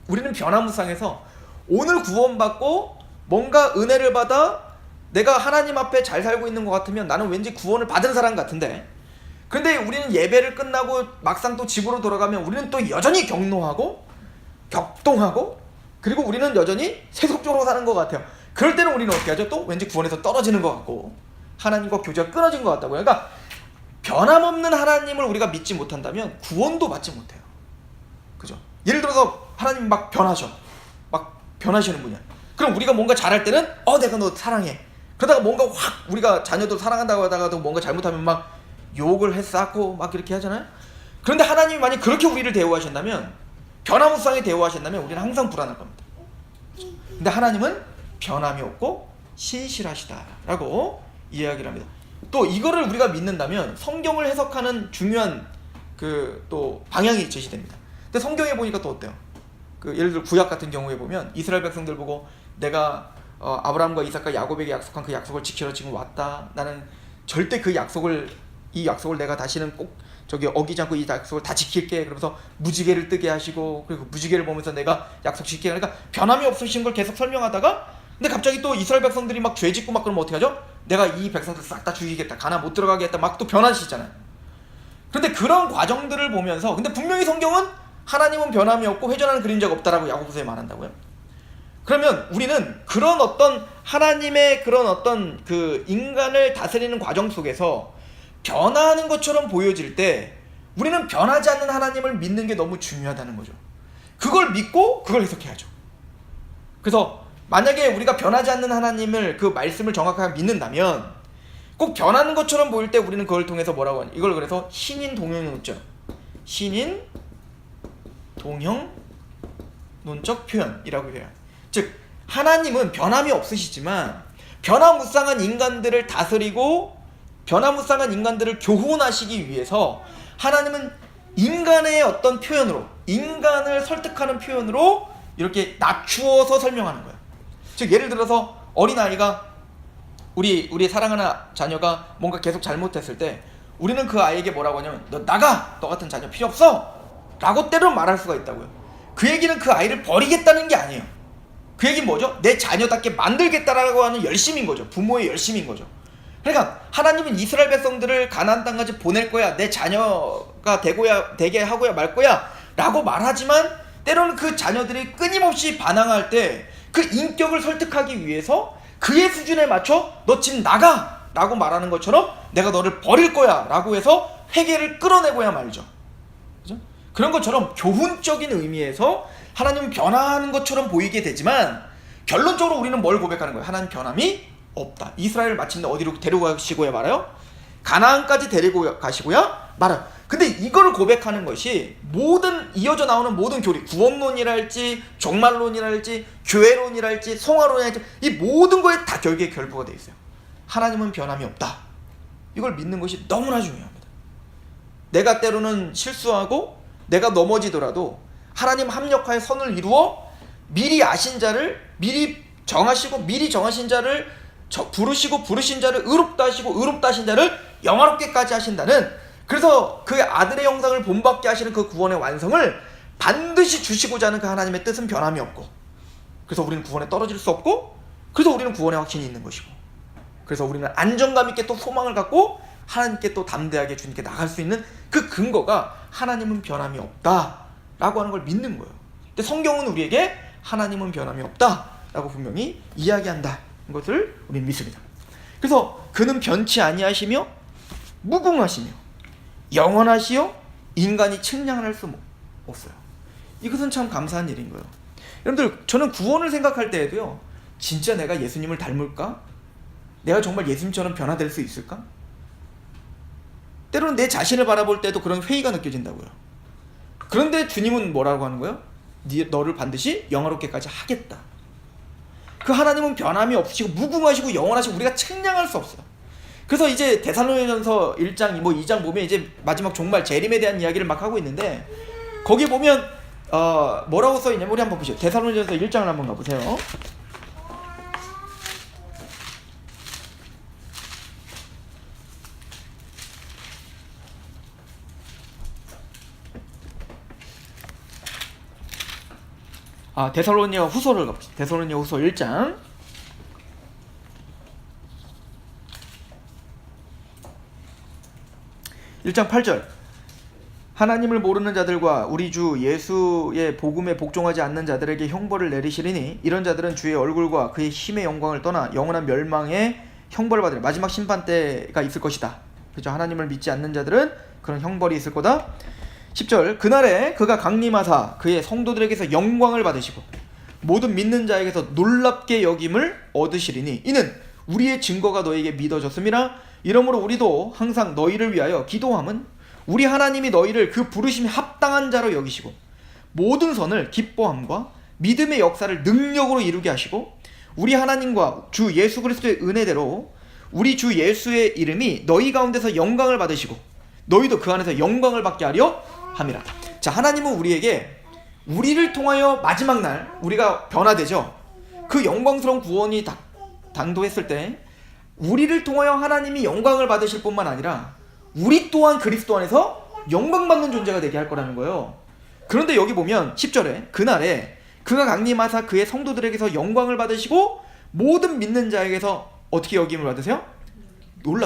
A: 우리는 변화무쌍해서 오늘 구원받고 뭔가 은혜를 받아 내가 하나님 앞에 잘 살고 있는 것 같으면 나는 왠지 구원을 받은 사람 같은데, 그런데 우리는 예배를 끝나고 막상 또 집으로 돌아가면 우리는 또 여전히 격노하고 격동하고, 그리고 우리는 여전히 세속적으로 사는 것 같아요. 그럴 때는 우리는 어떻게 하죠? 또 왠지 구원에서 떨어지는 것 같고 하나님과 교제가 끊어진 것 같다고요. 그러니까 변함없는 하나님을 우리가 믿지 못한다면 구원도 받지 못해요. 그죠? 예를 들어서 하나님 막 변하시는 분이야. 그럼 우리가 뭔가 잘할 때는 내가 너 사랑해. 그러다가 뭔가 확 우리가 자녀도 사랑한다고 하다가도 뭔가 잘못하면 막 욕을 해쌓고 막 이렇게 하잖아요. 그런데 하나님이 만약 그렇게 우리를 대우하신다면, 변화무쌍히 대우하신다면 우리는 항상 불안할 겁니다. 근데 하나님은 변함이 없고 신실하시다라고 이야기를 합니다. 또 이거를 우리가 믿는다면 성경을 해석하는 중요한 그 또 방향이 제시됩니다. 근데 성경에 보니까 또 어때요? 그 예를 들어 구약 같은 경우에 보면 이스라엘 백성들 보고 내가 아브라함과 이삭과 야곱에게 약속한 그 약속을 지키러 지금 왔다. 나는 절대 이 약속을 내가 다시는 꼭 어기지 않고 이 약속을 다 지킬게. 그러면서 무지개를 뜨게 하시고, 그리고 무지개를 보면서 내가 약속 지킬게. 그러니까 변함이 없으신 걸 계속 설명하다가, 근데 갑자기 또 이스라엘 백성들이 막 죄 짓고 막 그러면 어떻게 하죠? 내가 이 백성들 싹 다 죽이겠다, 가나안 못 들어가게 했다, 막 또 변하시잖아요. 그런데 그런 과정들을 보면서, 근데 분명히 성경은 하나님은 변함이 없고 회전하는 그림자가 없다라고 야고보서에 말한다고요. 그러면 우리는 그런 어떤 하나님의 그런 어떤 그 인간을 다스리는 과정 속에서 변화하는 것처럼 보여질 때 우리는 변하지 않는 하나님을 믿는 게 너무 중요하다는 거죠. 그걸 믿고 그걸 해석해야죠. 그래서 만약에 우리가 변하지 않는 하나님을, 그 말씀을 정확하게 믿는다면 꼭 변하는 것처럼 보일 때 우리는 그걸 통해서 뭐라고 하냐, 이걸 그래서 신인 동형론적, 신인 동형 논적 표현이라고 해요. 즉 하나님은 변함이 없으시지만 변화무쌍한 인간들을 다스리고 변화무쌍한 인간들을 교훈하시기 위해서 하나님은 인간의 어떤 표현으로, 인간을 설득하는 표현으로 이렇게 낮추어서 설명하는 거예요. 즉 예를 들어서 어린아이가 우리 사랑하는 자녀가 뭔가 계속 잘못했을 때 우리는 그 아이에게 뭐라고 하냐면 너 나가! 너 같은 자녀 필요 없어! 라고 때로 말할 수가 있다고요. 그 얘기는 그 아이를 버리겠다는 게 아니에요. 그 얘기는 뭐죠? 내 자녀답게 만들겠다라고 하는 열심인 거죠. 부모의 열심인 거죠. 그러니까 하나님은 이스라엘 백성들을 가나안 땅까지 보낼 거야, 내 자녀가 되게 하고야 말 거야 라고 말하지만 때로는 그 자녀들이 끊임없이 반항할 때 그 인격을 설득하기 위해서 그의 수준에 맞춰 너 지금 나가! 라고 말하는 것처럼 내가 너를 버릴 거야 라고 해서 회개를 끌어내고야 말죠. 그죠? 그런 것처럼 교훈적인 의미에서 하나님은 변화하는 것처럼 보이게 되지만 결론적으로 우리는 뭘 고백하는 거예요? 하나님 변함이 없다. 이스라엘을 마침내 어디로 데려가시고야 말아요? 가나안까지 데리고 가시고야 말아요. 근데 이걸 고백하는 것이 모든 이어져 나오는 모든 교리, 구원론이랄지 종말론이랄지 교회론이랄지 성화론이랄지 이 모든 거에 다 결국에 결부가 되어 있어요. 하나님은 변함이 없다. 이걸 믿는 것이 너무나 중요합니다. 내가 때로는 실수하고 내가 넘어지더라도 하나님 합력하여 선을 이루어 미리 아신 자를 미리 정하시고 미리 정하신 자를 부르신 자를 의롭다 하시고 의롭다 하신 자를 영화롭게까지 하신다는, 그래서 그 아들의 형상을 본받게 하시는 그 구원의 완성을 반드시 주시고자 하는 그 하나님의 뜻은 변함이 없고, 그래서 우리는 구원에 떨어질 수 없고, 그래서 우리는 구원의 확신이 있는 것이고, 그래서 우리는 안정감 있게 또 소망을 갖고 하나님께 또 담대하게 주님께 나갈 수 있는 그 근거가 하나님은 변함이 없다 라고 하는 걸 믿는 거예요. 근데 성경은 우리에게 하나님은 변함이 없다 라고 분명히 이야기한다 것을 우리는 믿습니다. 그래서 그는 변치 아니하시며 무궁하시며 영원하시요 인간이 측량을 할 수 없어요. 이것은 참 감사한 일인 거예요. 여러분들, 저는 구원을 생각할 때에도요, 진짜 내가 예수님을 닮을까? 내가 정말 예수님처럼 변화될 수 있을까? 때로는 내 자신을 바라볼 때도 그런 회의가 느껴진다고요. 그런데 주님은 뭐라고 하는 거예요? 너를 반드시 영화롭게까지 하겠다. 그 하나님은 변함이 없으시고 무궁하시고 영원하시고 우리가 측량할 수 없어요. 그래서 이제 데살로니가전서 1장 2장 보면 이제 마지막 종말 재림에 대한 이야기를 막 하고 있는데, 거기 보면 뭐라고 써 있냐면, 우리 한번 보시죠. 데살로니가전서 1장을 한번 가보세요. 데살로니가 후서를 가봅시다. 데살로니가 후서 1장 1장 8절. 하나님을 모르는 자들과 우리 주 예수의 복음에 복종하지 않는 자들에게 형벌을 내리시리니 이런 자들은 주의 얼굴과 그의 힘의 영광을 떠나 영원한 멸망의 형벌을 받으리. 마지막 심판 때가 있을 것이다. 그렇죠? 하나님을 믿지 않는 자들은 그런 형벌이 있을 거다. 10절. 그날에 그가 강림하사 그의 성도들에게서 영광을 받으시고 모든 믿는 자에게서 놀랍게 여김을 얻으시리니 이는 우리의 증거가 너에게 믿어졌음이라. 이러므로 우리도 항상 너희를 위하여 기도함은 우리 하나님이 너희를 그 부르심에 합당한 자로 여기시고 모든 선을 기뻐함과 믿음의 역사를 능력으로 이루게 하시고 우리 하나님과 주 예수 그리스도의 은혜대로 우리 주 예수의 이름이 너희 가운데서 영광을 받으시고 너희도 그 안에서 영광을 받게 하려 함이라. 자, 하나님은 우리에게 우리를 통하여 마지막 날 우리가 변화되죠. 그 영광스러운 구원이 당도했을 때 우리를 통하여 하나님이 영광을 받으실 뿐만 아니라 우리 또한 그리스도 안에서 영광받는 존재가 되게 할 거라는 거예요. 그런데 여기 보면 10절에 그날에 그가 강림하사 그의 성도들에게서 영광을 받으시고 모든 믿는 자에게서 어떻게 여김을 받으세요?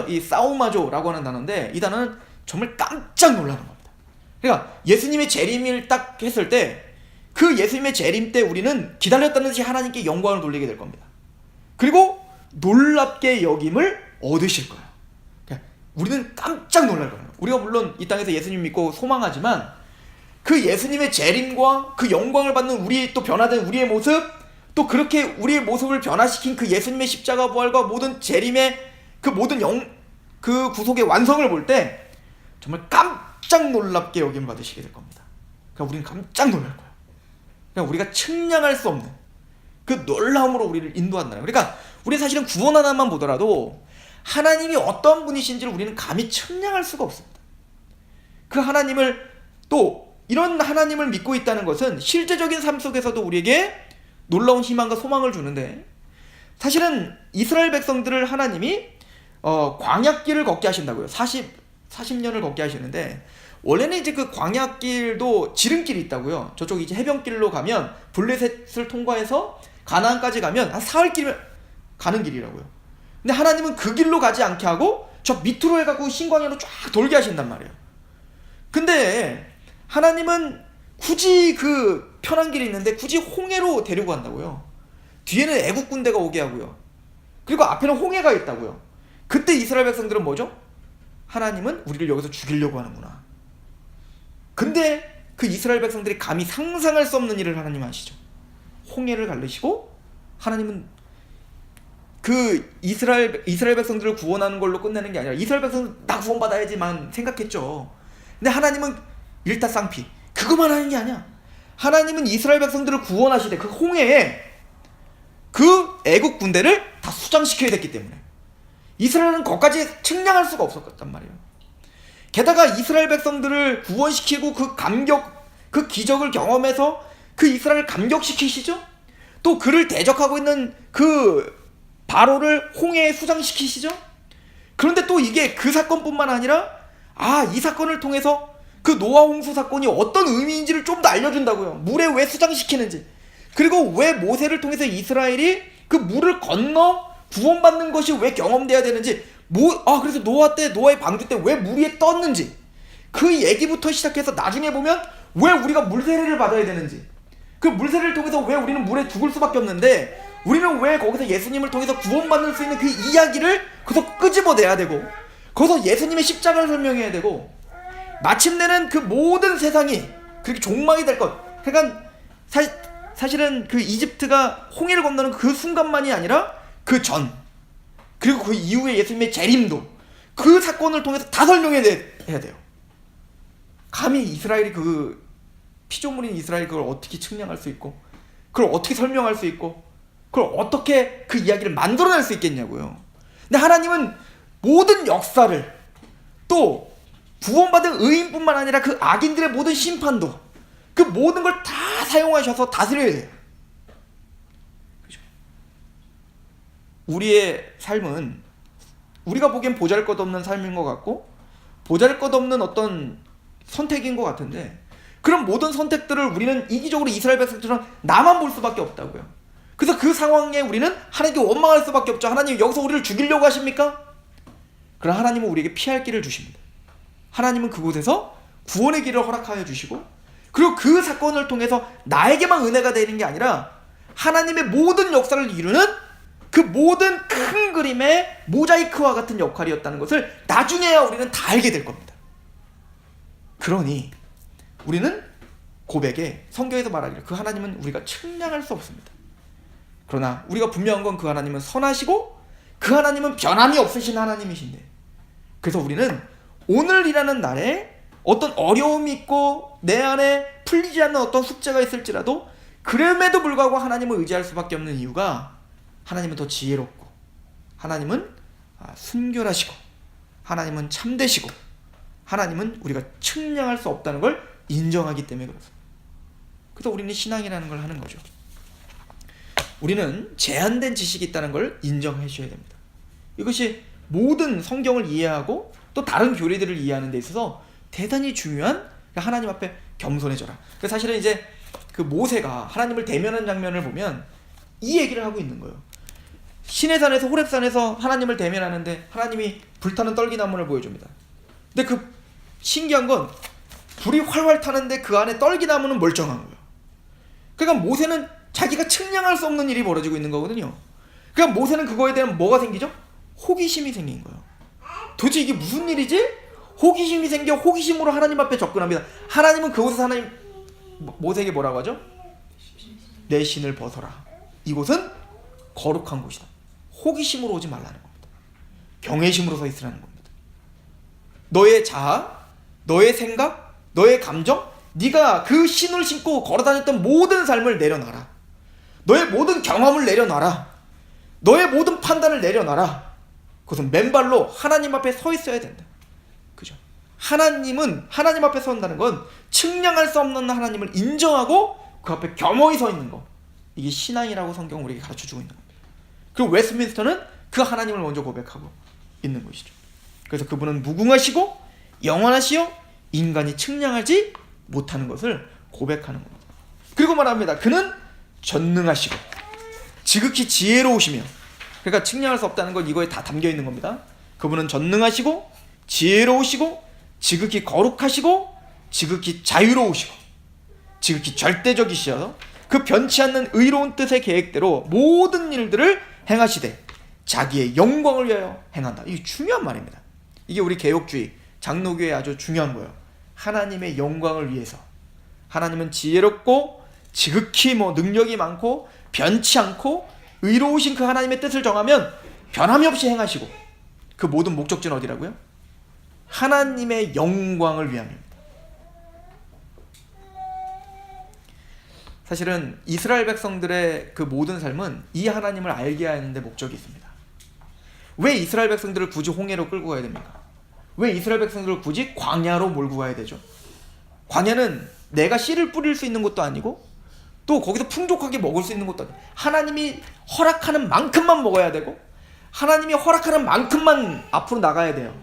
A: 이 싸우마조라고 하는 단어인데 이 단어는 정말 깜짝 놀라는 겁니다. 그러니까 예수님의 재림을 딱 했을 때 그 예수님의 재림 때 우리는 기다렸다는 듯이 하나님께 영광을 돌리게 될 겁니다. 그리고 놀랍게 여김을 얻으실 거예요. 그러니까 우리는 깜짝 놀랄 거예요. 우리가 물론 이 땅에서 예수님 믿고 소망하지만 그 예수님의 재림과 그 영광을 받는 우리 또 변화된 우리의 모습, 또 그렇게 우리의 모습을 변화시킨 그 예수님의 십자가 부활과 모든 재림의 그 모든 그 구속의 완성을 볼 때 정말 깜짝 놀랍게 여김을 받으시게 될 겁니다. 그러니까 우리는 깜짝 놀랄 거예요. 그러니까 우리가 측량할 수 없는 그 놀라움으로 우리를 인도한다는 거예요. 그러니까 우리 사실은 구원 하나만 보더라도 하나님이 어떤 분이신지를 우리는 감히 측량할 수가 없습니다. 그 하나님을 또 이런 하나님을 믿고 있다는 것은 실제적인 삶 속에서도 우리에게 놀라운 희망과 소망을 주는데, 사실은 이스라엘 백성들을 하나님이 광야길을 걷게 하신다고요. 40년을 걷게 하시는데, 원래는 이제 그 광야길도 지름길이 있다고요. 저쪽 이제 해변길로 가면 블레셋을 통과해서 가나안까지 가면 한 사흘길 가는 길이라고요. 근데 하나님은 그 길로 가지 않게 하고 저 밑으로 해갖고 신광야로 쫙 돌게 하신단 말이에요. 근데 하나님은 굳이 그 편한 길이 있는데 굳이 홍해로 데리고 간다고요. 뒤에는 애국 군대가 오게 하고요. 그리고 앞에는 홍해가 있다고요. 그때 이스라엘 백성들은 뭐죠? 하나님은 우리를 여기서 죽이려고 하는구나. 근데 그 이스라엘 백성들이 감히 상상할 수 없는 일을 하나님 하시죠. 홍해를 가르시고 하나님은 그 이스라엘 백성들을 구원하는 걸로 끝내는 게 아니라 이스라엘 백성들 나 구원받아야지만 생각했죠. 근데 하나님은 일타쌍피 그것만 하는 게 아니야. 하나님은 이스라엘 백성들을 구원하시되 그 홍해에 그 애국 군대를 다 수장시켜야 됐기 때문에 이스라엘은 거기까지 측량할 수가 없었단 말이에요. 게다가 이스라엘 백성들을 구원시키고 그 감격, 그 기적을 경험해서 그 이스라엘을 감격시키시죠. 또 그를 대적하고 있는 그 바로를 홍해에 수장시키시죠. 그런데 또 이게 그 사건뿐만 아니라 이 사건을 통해서 그 노아 홍수 사건이 어떤 의미인지를 좀 더 알려준다고요. 물에 왜 수장시키는지, 그리고 왜 모세를 통해서 이스라엘이 그 물을 건너 구원받는 것이 왜 경험돼야 되는지, 그래서 노아 때, 노아의 방주 때 왜 물 위에 떴는지, 그 얘기부터 시작해서 나중에 보면 왜 우리가 물세례를 받아야 되는지, 그 물세례를 통해서 왜 우리는 물에 죽을 수밖에 없는데 우리는 왜 거기서 예수님을 통해서 구원받을 수 있는 그 이야기를 거기서 끄집어내야 되고, 거기서 예수님의 십자가를 설명해야 되고, 마침내는 그 모든 세상이 그렇게 종말이 될 것. 그러니까 사실은 그 이집트가 홍해를 건너는 그 순간만이 아니라 그 전, 그리고 그 이후에 예수님의 재림도 그 사건을 통해서 다 설명해야 돼요. 감히 이스라엘이 그 피조물인 이스라엘이 그걸 어떻게 측량할 수 있고, 그걸 어떻게 설명할 수 있고, 그걸 어떻게 그 이야기를 만들어낼 수 있겠냐고요. 근데 하나님은 모든 역사를, 또 구원받은 의인뿐만 아니라 그 악인들의 모든 심판도, 그 모든 걸 다 사용하셔서 다스려야 돼요. 그죠? 우리의 삶은 우리가 보기엔 보잘것없는 삶인 것 같고 보잘것없는 어떤 선택인 것 같은데, 그런 모든 선택들을 우리는 이기적으로 이스라엘 백성처럼 나만 볼 수밖에 없다고요. 그래서 그 상황에 우리는 하나님께 원망할 수밖에 없죠. 하나님 여기서 우리를 죽이려고 하십니까? 그러나 하나님은 우리에게 피할 길을 주십니다. 하나님은 그곳에서 구원의 길을 허락하여 주시고, 그리고 그 사건을 통해서 나에게만 은혜가 되는 게 아니라 하나님의 모든 역사를 이루는 그 모든 큰 그림의 모자이크와 같은 역할이었다는 것을 나중에야 우리는 다 알게 될 겁니다. 그러니 우리는 고백에, 성경에서 말하기를 그 하나님은 우리가 측량할 수 없습니다. 그러나 우리가 분명한 건 그 하나님은 선하시고 그 하나님은 변함이 없으신 하나님이신데, 그래서 우리는 오늘이라는 날에 어떤 어려움이 있고 내 안에 풀리지 않는 어떤 숙제가 있을지라도 그럼에도 불구하고 하나님을 의지할 수밖에 없는 이유가, 하나님은 더 지혜롭고, 하나님은 순결하시고, 하나님은 참되시고, 하나님은 우리가 측량할 수 없다는 걸 인정하기 때문에 그렇습니다. 그래서 우리는 신앙이라는 걸 하는 거죠. 우리는 제한된 지식이 있다는 걸 인정해 주셔야 됩니다. 이것이 모든 성경을 이해하고 또 다른 교리들을 이해하는 데 있어서 대단히 중요한, 하나님 앞에 겸손해져라. 사실은 이제 그 모세가 하나님을 대면하는 장면을 보면 이 얘기를 하고 있는 거예요. 시내산에서, 호렙산에서 하나님을 대면하는데 하나님이 불타는 떨기나무를 보여줍니다. 근데 그 신기한 건 불이 활활 타는데 그 안에 떨기나무는 멀쩡한 거예요. 그러니까 모세는 자기가 측량할 수 없는 일이 벌어지고 있는 거거든요. 그러니까 모세는 그거에 대한 뭐가 생기죠? 호기심이 생긴 거예요. 도대체 이게 무슨 일이지? 호기심이 생겨 호기심으로 하나님 앞에 접근합니다. 하나님은 그곳에서 모세에게 뭐라고 하죠? 내 신을 벗어라. 이곳은 거룩한 곳이다. 호기심으로 오지 말라는 겁니다. 경외심으로 서 있으라는 겁니다. 너의 자아, 너의 생각, 너의 감정, 네가 그 신을 신고 걸어다녔던 모든 삶을 내려놔라. 너의 모든 경험을 내려놔라. 너의 모든 판단을 내려놔라. 그것은 맨발로 하나님 앞에 서 있어야 된다. 그죠? 하나님은, 하나님 앞에 선다는 건 측량할 수 없는 하나님을 인정하고 그 앞에 겸허히 서 있는 거. 이게 신앙이라고 성경은 우리에게 가르쳐주고 있는 겁니다. 그리고 웨스트민스터는 그 하나님을 먼저 고백하고 있는 것이죠. 그래서 그분은 무궁하시고 영원하시오 인간이 측량하지 못하는 것을 고백하는 겁니다. 그리고 말합니다. 그는 전능하시고 지극히 지혜로우시며, 그러니까 측량할 수 없다는 건 이거에 다 담겨 있는 겁니다. 그분은 전능하시고 지혜로우시고 지극히 거룩하시고 지극히 자유로우시고 지극히 절대적이시어서 그 변치 않는 의로운 뜻의 계획대로 모든 일들을 행하시되 자기의 영광을 위하여 행한다. 이게 중요한 말입니다. 이게 우리 개혁주의 장로교의 아주 중요한 거예요. 하나님의 영광을 위해서. 하나님은 지혜롭고 지극히 능력이 많고 변치 않고 의로우신 그 하나님의 뜻을 정하면 변함이 없이 행하시고, 그 모든 목적지는 어디라고요? 하나님의 영광을 위함입니다. 사실은 이스라엘 백성들의 그 모든 삶은 이 하나님을 알게 하는 데 목적이 있습니다. 왜 이스라엘 백성들을 굳이 홍해로 끌고 가야 됩니까? 왜 이스라엘 백성들을 굳이 광야로 몰고 가야 되죠? 광야는 내가 씨를 뿌릴 수 있는 것도 아니고 또 거기서 풍족하게 먹을 수 있는 것도 아니고, 하나님이 허락하는 만큼만 먹어야 되고 하나님이 허락하는 만큼만 앞으로 나가야 돼요.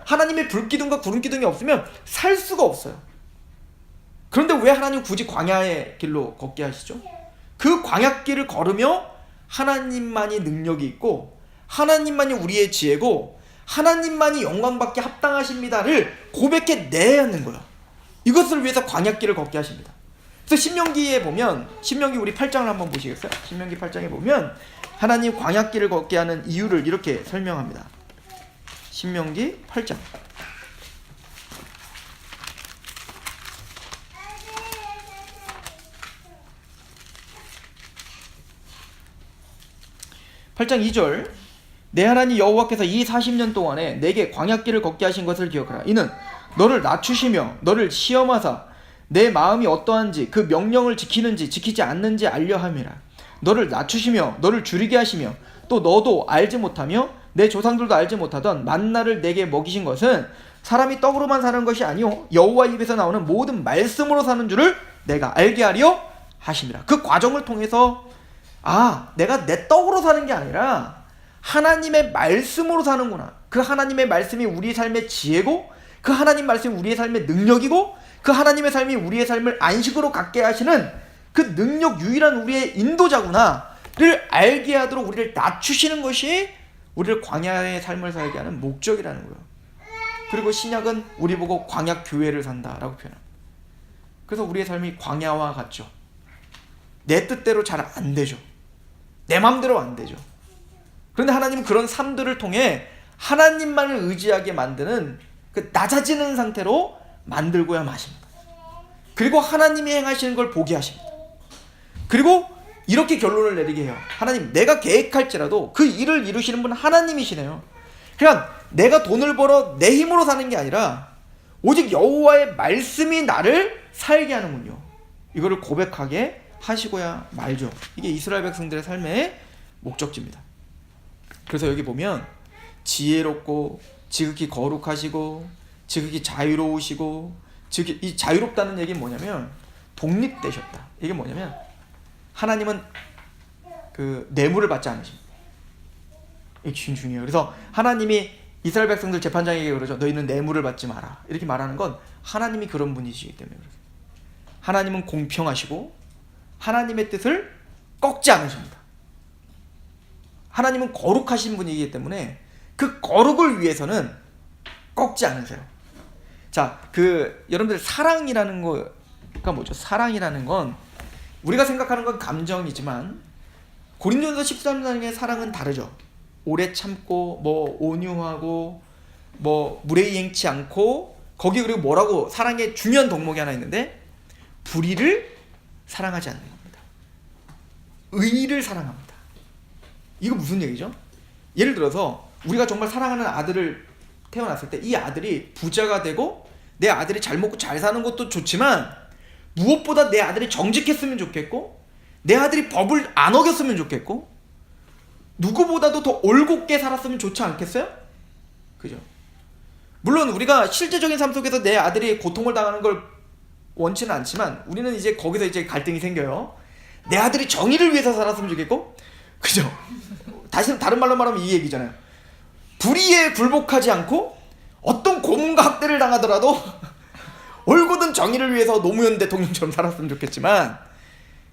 A: 하나님의 불기둥과 구름기둥이 없으면 살 수가 없어요. 그런데 왜 하나님은 굳이 광야의 길로 걷게 하시죠? 그 광야길을 걸으며 하나님만이 능력이 있고 하나님만이 우리의 지혜고 하나님만이 영광받게 합당하십니다를 고백해 내야 하는 거예요. 이것을 위해서 광야길을 걷게 하십니다. 그래서 신명기에 보면, 신명기 우리 8장을 한번 보시겠어요? 신명기 8장에 보면 하나님 광야길을 걷게 하는 이유를 이렇게 설명합니다. 신명기 8장 8장 2절, 내 하나님 여호와께서 이 40년 동안에 내게 광야길을 걷게 하신 것을 기억하라. 이는 너를 낮추시며 너를 시험하사 내 마음이 어떠한지 그 명령을 지키는지 지키지 않는지 알려 함이라. 너를 낮추시며 너를 줄이게 하시며 또 너도 알지 못하며 내 조상들도 알지 못하던 만나를 내게 먹이신 것은 사람이 떡으로만 사는 것이 아니요 여호와 입에서 나오는 모든 말씀으로 사는 줄을 내가 알게 하려 하심이라. 그 과정을 통해서 내가 내 떡으로 사는 게 아니라 하나님의 말씀으로 사는구나. 그 하나님의 말씀이 우리 삶의 지혜고 그 하나님 말씀이 우리의 삶의 능력이고 그 하나님의 삶이 우리의 삶을 안식으로 갖게 하시는 그 능력 유일한 우리의 인도자구나를 알게 하도록 우리를 낮추시는 것이 우리를 광야의 삶을 살게 하는 목적이라는 거예요. 그리고 신약은 우리 보고 광야 교회를 산다라고 표현합니다. 그래서 우리의 삶이 광야와 같죠. 내 뜻대로 잘 안 되죠. 내 마음대로 안 되죠. 그런데 하나님은 그런 삶들을 통해 하나님만을 의지하게 만드는 그 낮아지는 상태로 만들고야 마십니다. 그리고 하나님이 행하시는 걸 보게 하십니다. 그리고 이렇게 결론을 내리게 해요. 하나님, 내가 계획할지라도 그 일을 이루시는 분은 하나님이시네요. 그러니까 내가 돈을 벌어 내 힘으로 사는 게 아니라 오직 여호와의 말씀이 나를 살게 하는군요. 이거를 고백하게 하시고야 말죠. 이게 이스라엘 백성들의 삶의 목적지입니다. 그래서 여기 보면 지혜롭고 지극히 거룩하시고 지극히 자유로우시고, 즉 이 자유롭다는 얘기는 뭐냐면 독립되셨다. 이게 뭐냐면 하나님은 그 뇌물을 받지 않으십니다. 이게 중요해요. 그래서 하나님이 이스라엘 백성들 재판장에게 그러죠. 너희는 뇌물을 받지 마라. 이렇게 말하는 건 하나님이 그런 분이시기 때문에 그래요. 하나님은 공평하시고 하나님의 뜻을 꺾지 않으십니다. 하나님은 거룩하신 분이기 때문에 그 거룩을 위해서는 꺾지 않으세요. 자, 여러분들 사랑이라는 거가 뭐죠? 사랑이라는 건 우리가 생각하는 건 감정이지만 고린도전서 13장의 사랑은 다르죠. 오래 참고 뭐 온유하고 뭐 무례행치 않고, 거기 그리고 뭐라고 사랑의 중요한 덕목이 하나 있는데 불의를 사랑하지 않는 겁니다. 의를 사랑합니다. 이거 무슨 얘기죠? 예를 들어서 우리가 정말 사랑하는 아들을 태어났을 때 이 아들이 부자가 되고 내 아들이 잘 먹고 잘 사는 것도 좋지만 무엇보다 내 아들이 정직했으면 좋겠고 내 아들이 법을 안 어겼으면 좋겠고 누구보다도 더 올곧게 살았으면 좋지 않겠어요? 그죠? 물론 우리가 실제적인 삶 속에서 내 아들이 고통을 당하는 걸 원치는 않지만 우리는 이제 거기서 이제 갈등이 생겨요. 내 아들이 정의를 위해서 살았으면 좋겠고, 그죠? 다른 말로 말하면 이 얘기잖아요. 불의에 굴복하지 않고 어떤 고문과 학대를 당하더라도 올곧은 정의를 위해서 노무현 대통령처럼 살았으면 좋겠지만,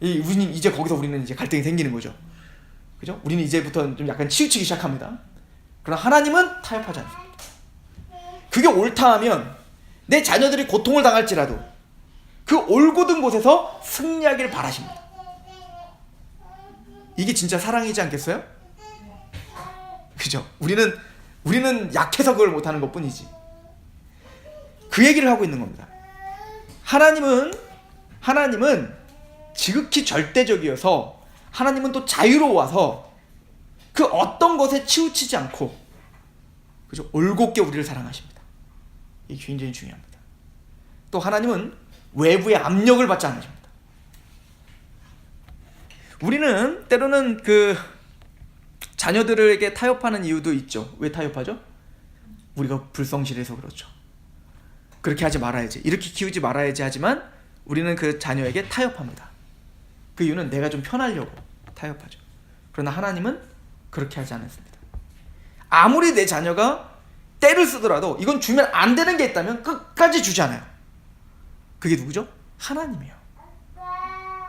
A: 이제 거기서 우리는 이제 갈등이 생기는 거죠. 그죠? 우리는 이제부터 좀 약간 치우치기 시작합니다. 그러나 하나님은 타협하지 않습니다. 그게 옳다 하면 내 자녀들이 고통을 당할지라도 그 올곧은 곳에서 승리하기를 바라십니다. 이게 진짜 사랑이지 않겠어요? 그죠? 우리는 약해서 그걸 못하는 것 뿐이지. 그 얘기를 하고 있는 겁니다. 하나님은 지극히 절대적이어서 하나님은 또 자유로워서 그 어떤 것에 치우치지 않고, 그죠? 올곧게 우리를 사랑하십니다. 이게 굉장히 중요합니다. 또 하나님은 외부의 압력을 받지 않으십니다. 우리는 때로는 자녀들에게 타협하는 이유도 있죠. 왜 타협하죠? 우리가 불성실해서 그렇죠. 그렇게 하지 말아야지, 이렇게 키우지 말아야지 하지만 우리는 그 자녀에게 타협합니다. 그 이유는 내가 좀 편하려고 타협하죠. 그러나 하나님은 그렇게 하지 않았습니다. 아무리 내 자녀가 때를 쓰더라도 이건 주면 안 되는 게 있다면 끝까지 주지 않아요. 그게 누구죠? 하나님이에요.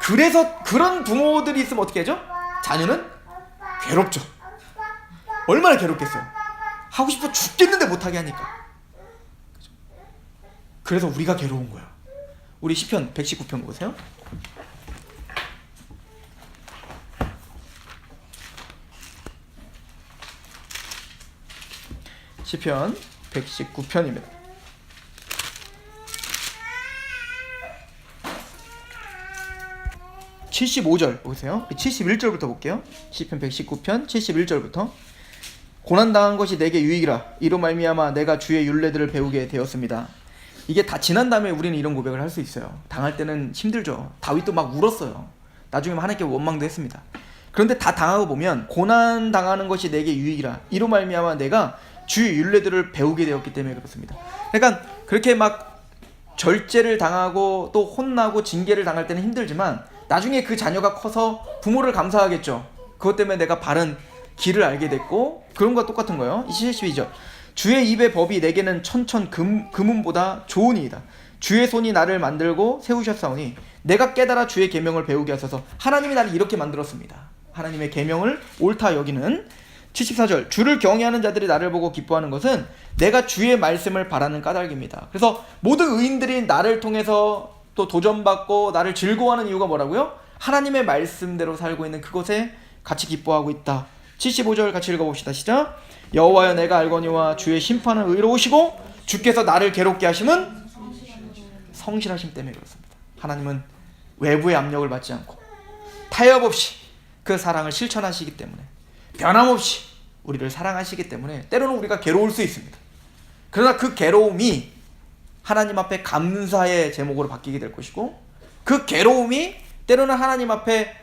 A: 그래서 그런 부모들이 있으면 어떻게 하죠? 자녀는 괴롭죠. 얼마나 괴롭겠어요. 하고 싶어 죽겠는데 못하게 하니까. 그래서 우리가 괴로운 거야. 우리 시편 119편 보세요. 시편 119편입니다. 75절 보세요. 71절부터 볼게요. 시편 119편 71절부터. 고난당한 것이 내게 유익이라 이로 말미암아 내가 주의 율례들을 배우게 되었습니다. 이게 다 지난 다음에 우리는 이런 고백을 할 수 있어요. 당할 때는 힘들죠. 다윗도 막 울었어요. 나중에 하나님께 원망도 했습니다. 그런데 다 당하고 보면 고난 당하는 것이 내게 유익이라 이로 말미암아 내가 주의 율례들을 배우게 되었기 때문에 그렇습니다. 그러니까 그렇게 막 절제를 당하고 또 혼나고 징계를 당할 때는 힘들지만 나중에 그 자녀가 커서 부모를 감사하겠죠. 그것 때문에 내가 바른 길을 알게 됐고, 그런 것과 똑같은 거예요. 72절. 주의 입의 법이 내게는 천천 금은보다 좋으니이다. 주의 손이 나를 만들고 세우셨사오니 내가 깨달아 주의 계명을 배우게 하소서. 하나님이 나를 이렇게 만들었습니다. 하나님의 계명을 옳다 여기는. 74절. 주를 경외하는 자들이 나를 보고 기뻐하는 것은 내가 주의 말씀을 바라는 까닭입니다. 그래서 모든 의인들이 나를 통해서 또 도전받고 나를 즐거워하는 이유가 뭐라고요? 하나님의 말씀대로 살고 있는 그것에 같이 기뻐하고 있다. 75절 같이 읽어봅시다. 시작. 여호와여 내가 알거니와 주의 심판은 의로우시고 주께서 나를 괴롭게 하심은 성실하심 때문에 그렇습니다. 하나님은 외부의 압력을 받지 않고 타협 없이 그 사랑을 실천하시기 때문에, 변함없이 우리를 사랑하시기 때문에 때로는 우리가 괴로울 수 있습니다. 그러나 그 괴로움이 하나님 앞에 감사의 제목으로 바뀌게 될 것이고, 그 괴로움이 때로는 하나님 앞에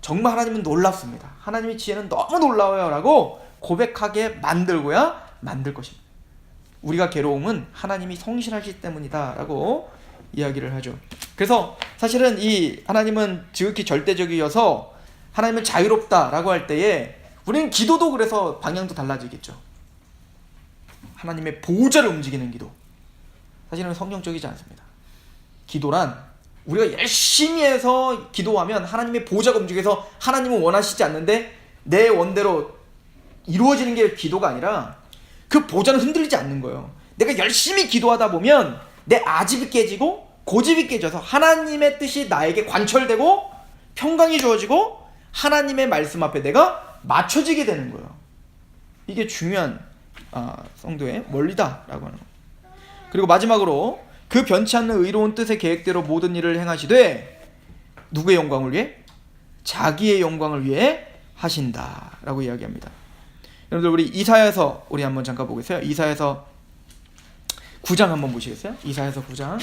A: 정말 하나님은 놀랍습니다. 하나님의 지혜는 너무 놀라워요 라고 고백하게 만들고야 만들 것입니다. 우리가 괴로움은 하나님이 성실하시기 때문이다 라고 이야기를 하죠. 그래서 사실은 이 하나님은 지극히 절대적이어서 하나님은 자유롭다 라고 할 때에 우리는 기도도 그래서 방향도 달라지겠죠. 하나님의 보호자를 움직이는 기도, 사실은 성경적이지 않습니다. 기도란 우리가 열심히 해서 기도하면 하나님의 보호자가 움직여서 하나님은 원하시지 않는데 내 원대로 이루어지는 게 기도가 아니라 그 보호자는 흔들리지 않는 거예요. 내가 열심히 기도하다 보면 내 아집이 깨지고 고집이 깨져서 하나님의 뜻이 나에게 관철되고 평강이 주어지고 하나님의 말씀 앞에 내가 맞춰지게 되는 거예요. 이게 중요한 성도의 원리다라고 하는 거예요. 그리고 마지막으로 그 변치 않는 의로운 뜻의 계획대로 모든 일을 행하시되 누구의 영광을 위해? 자기의 영광을 위해 하신다라고 이야기합니다. 여러분들 우리 이사야서 우리 한번 잠깐 보겠어요. 이사야서 9장 한번 보시겠어요? 이사야서 9장.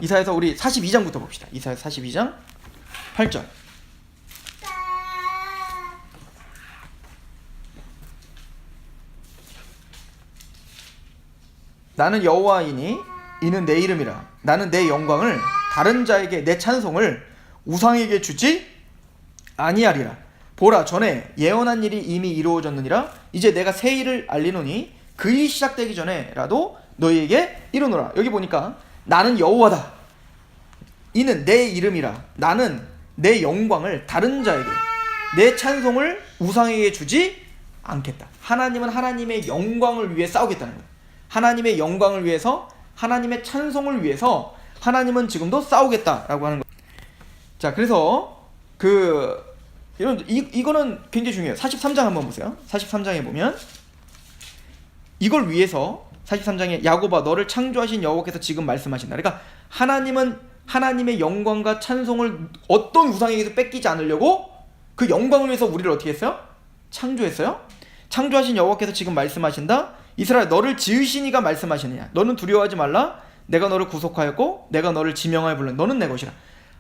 A: 이사야서 우리 42장부터 봅시다. 이사야서 42장 8절. 나는 여호와이니 이는 내 이름이라. 나는 내 영광을 다른 자에게 내 찬송을 우상에게 주지 아니하리라. 보라, 전에 예언한 일이 이미 이루어졌느니라. 이제 내가 새 일을 알리노니 그 일이 시작되기 전에라도 너희에게 이르노라. 여기 보니까 나는 여호와다. 이는 내 이름이라. 나는 내 영광을 다른 자에게 내 찬송을 우상에게 주지 않겠다. 하나님은 하나님의 영광을 위해 싸우겠다는 거예요. 하나님의 영광을 위해서, 하나님의 찬송을 위해서 하나님은 지금도 싸우겠다라고 하는 거예요. 자, 그래서 이거는 굉장히 중요해요. 43장 한번 보세요. 43장에 보면 이걸 위해서 43장에 야곱아 너를 창조하신 여호와께서 지금 말씀하신다. 그러니까 하나님은 하나님의 영광과 찬송을 어떤 우상에게도 뺏기지 않으려고 그 영광을 위해서 우리를 어떻게 했어요? 창조했어요. 창조하신 여호와께서 지금 말씀하신다. 이스라엘 너를 지으신 이가 말씀하시느냐. 너는 두려워하지 말라. 내가 너를 구속하였고 내가 너를 지명하여 불렀. 너는 내 것이라.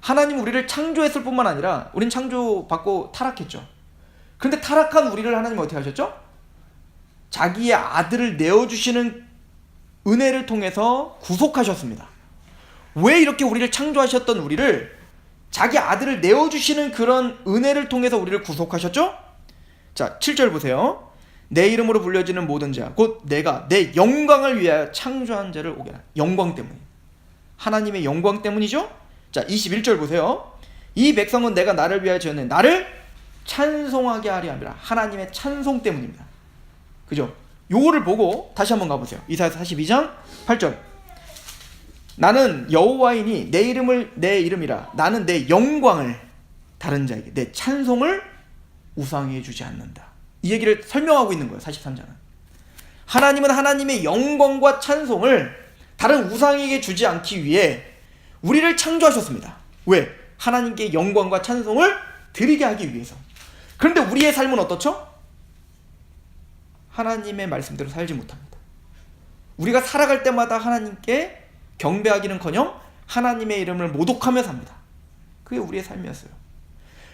A: 하나님은 우리를 창조했을 뿐만 아니라 우린 창조받고 타락했죠. 그런데 타락한 우리를 하나님은 어떻게 하셨죠? 자기의 아들을 내어주시는 은혜를 통해서 구속하셨습니다. 왜 이렇게 우리를 창조하셨던 우리를 자기 아들을 내어주시는 그런 은혜를 통해서 우리를 구속하셨죠? 자, 7절 보세요. 내 이름으로 불려지는 모든 자 곧 내가 내 영광을 위하여 창조한 자를 오게 하라. 영광 때문에, 하나님의 영광 때문이죠. 자, 21절 보세요. 이 백성은 내가 나를 위하여 지었네. 나를 찬송하게 하려 함이라. 하나님의 찬송 때문입니다. 그죠? 요거를 보고 다시 한번 가보세요. 이사야서 42장 8절. 나는 여호와이니 내 이름이라. 나는 내 영광을 다른 자에게 내 찬송을 우상에 주지 않는다. 이 얘기를 설명하고 있는 거예요. 43장은. 하나님은 하나님의 영광과 찬송을 다른 우상에게 주지 않기 위해 우리를 창조하셨습니다. 왜? 하나님께 영광과 찬송을 드리게 하기 위해서. 그런데 우리의 삶은 어떻죠? 하나님의 말씀대로 살지 못합니다. 우리가 살아갈 때마다 하나님께 경배하기는커녕 하나님의 이름을 모독하며 삽니다. 그게 우리의 삶이었어요.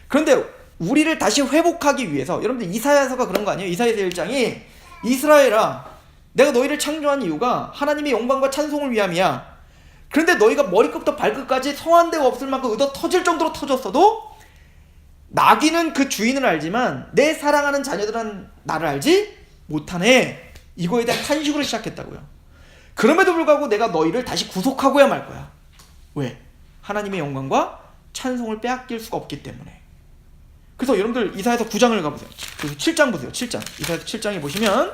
A: 그런데 우리를 다시 회복하기 위해서, 여러분들 이사야서가 그런 거 아니에요? 이사야서 1장이 이스라엘아 내가 너희를 창조한 이유가 하나님의 영광과 찬송을 위함이야. 그런데 너희가 머리끝부터 발끝까지 성한 데가 없을 만큼 의도 터질 정도로 터졌어도 나귀는 그 주인을 알지만 내 사랑하는 자녀들은 나를 알지 못하네. 이거에 대한 탄식으로 시작했다고요. 그럼에도 불구하고 내가 너희를 다시 구속하고야 말 거야. 왜? 하나님의 영광과 찬송을 빼앗길 수가 없기 때문에. 그래서 여러분들 이사야서 9장을 가보세요. 그래서 7장 보세요. 7장. 이사야서 7장에 보시면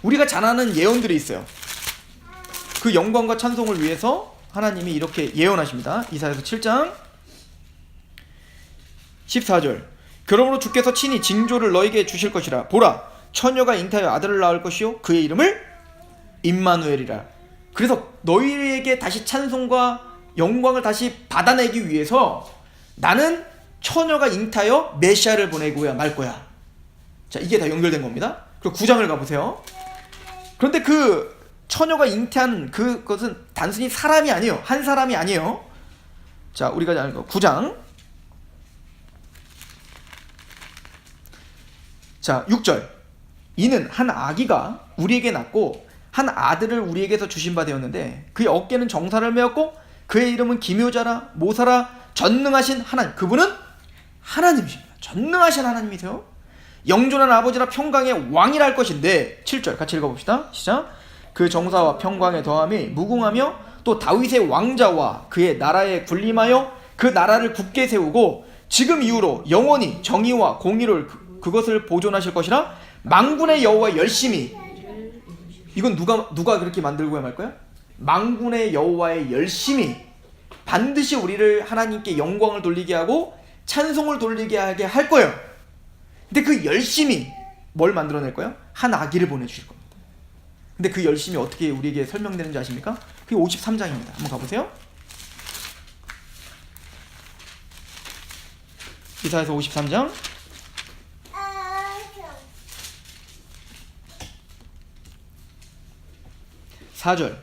A: 우리가 잘 아는 예언들이 있어요. 그 영광과 찬송을 위해서 하나님이 이렇게 예언하십니다. 이사야서 7장 14절. 그러므로 주께서 친히 징조를 너에게 주실 것이라. 보라, 처녀가 잉태하여 아들을 낳을 것이요 그의 이름을 임마누엘이라. 그래서 너희에게 다시 찬송과 영광을 다시 받아내기 위해서 나는 처녀가 잉태하여 메시아를 보내고야 말 거야. 자, 이게 다 연결된 겁니다. 그리고 9장을 가보세요. 그런데 그 처녀가 잉태한 그것은 단순히 사람이 아니에요. 한 사람이 아니에요. 자, 우리가 아는 거 9장 자, 6절. 이는 한 아기가 우리에게 낳고 한 아들을 우리에게서 주신 바 되었는데 그의 어깨는 정사를 메었고 그의 이름은 기묘자라 모사라 전능하신 하나님. 그분은 하나님이십니다. 전능하신 하나님이세요. 영존한 아버지라 평강의 왕이라 할 것인데 7절 같이 읽어봅시다. 시작. 그 정사와 평강의 더함이 무궁하며 또 다윗의 왕자와 그의 나라에 군림하여 그 나라를 굳게 세우고 지금 이후로 영원히 정의와 공의를 그것을 보존하실 것이라. 만군의 여호와 열심히. 이건 누가 그렇게 만들고 말 거야? 만군의 여호와의 열심히 반드시 우리를 하나님께 영광을 돌리게 하고 찬송을 돌리게 하게 할 거예요. 근데 그 열심히 뭘 만들어낼 거예요? 한 아기를 보내주실 겁니다. 근데 그 열심히 어떻게 우리에게 설명되는지 아십니까? 그게 53장입니다. 한번 가보세요. 이사야서 53장 4절.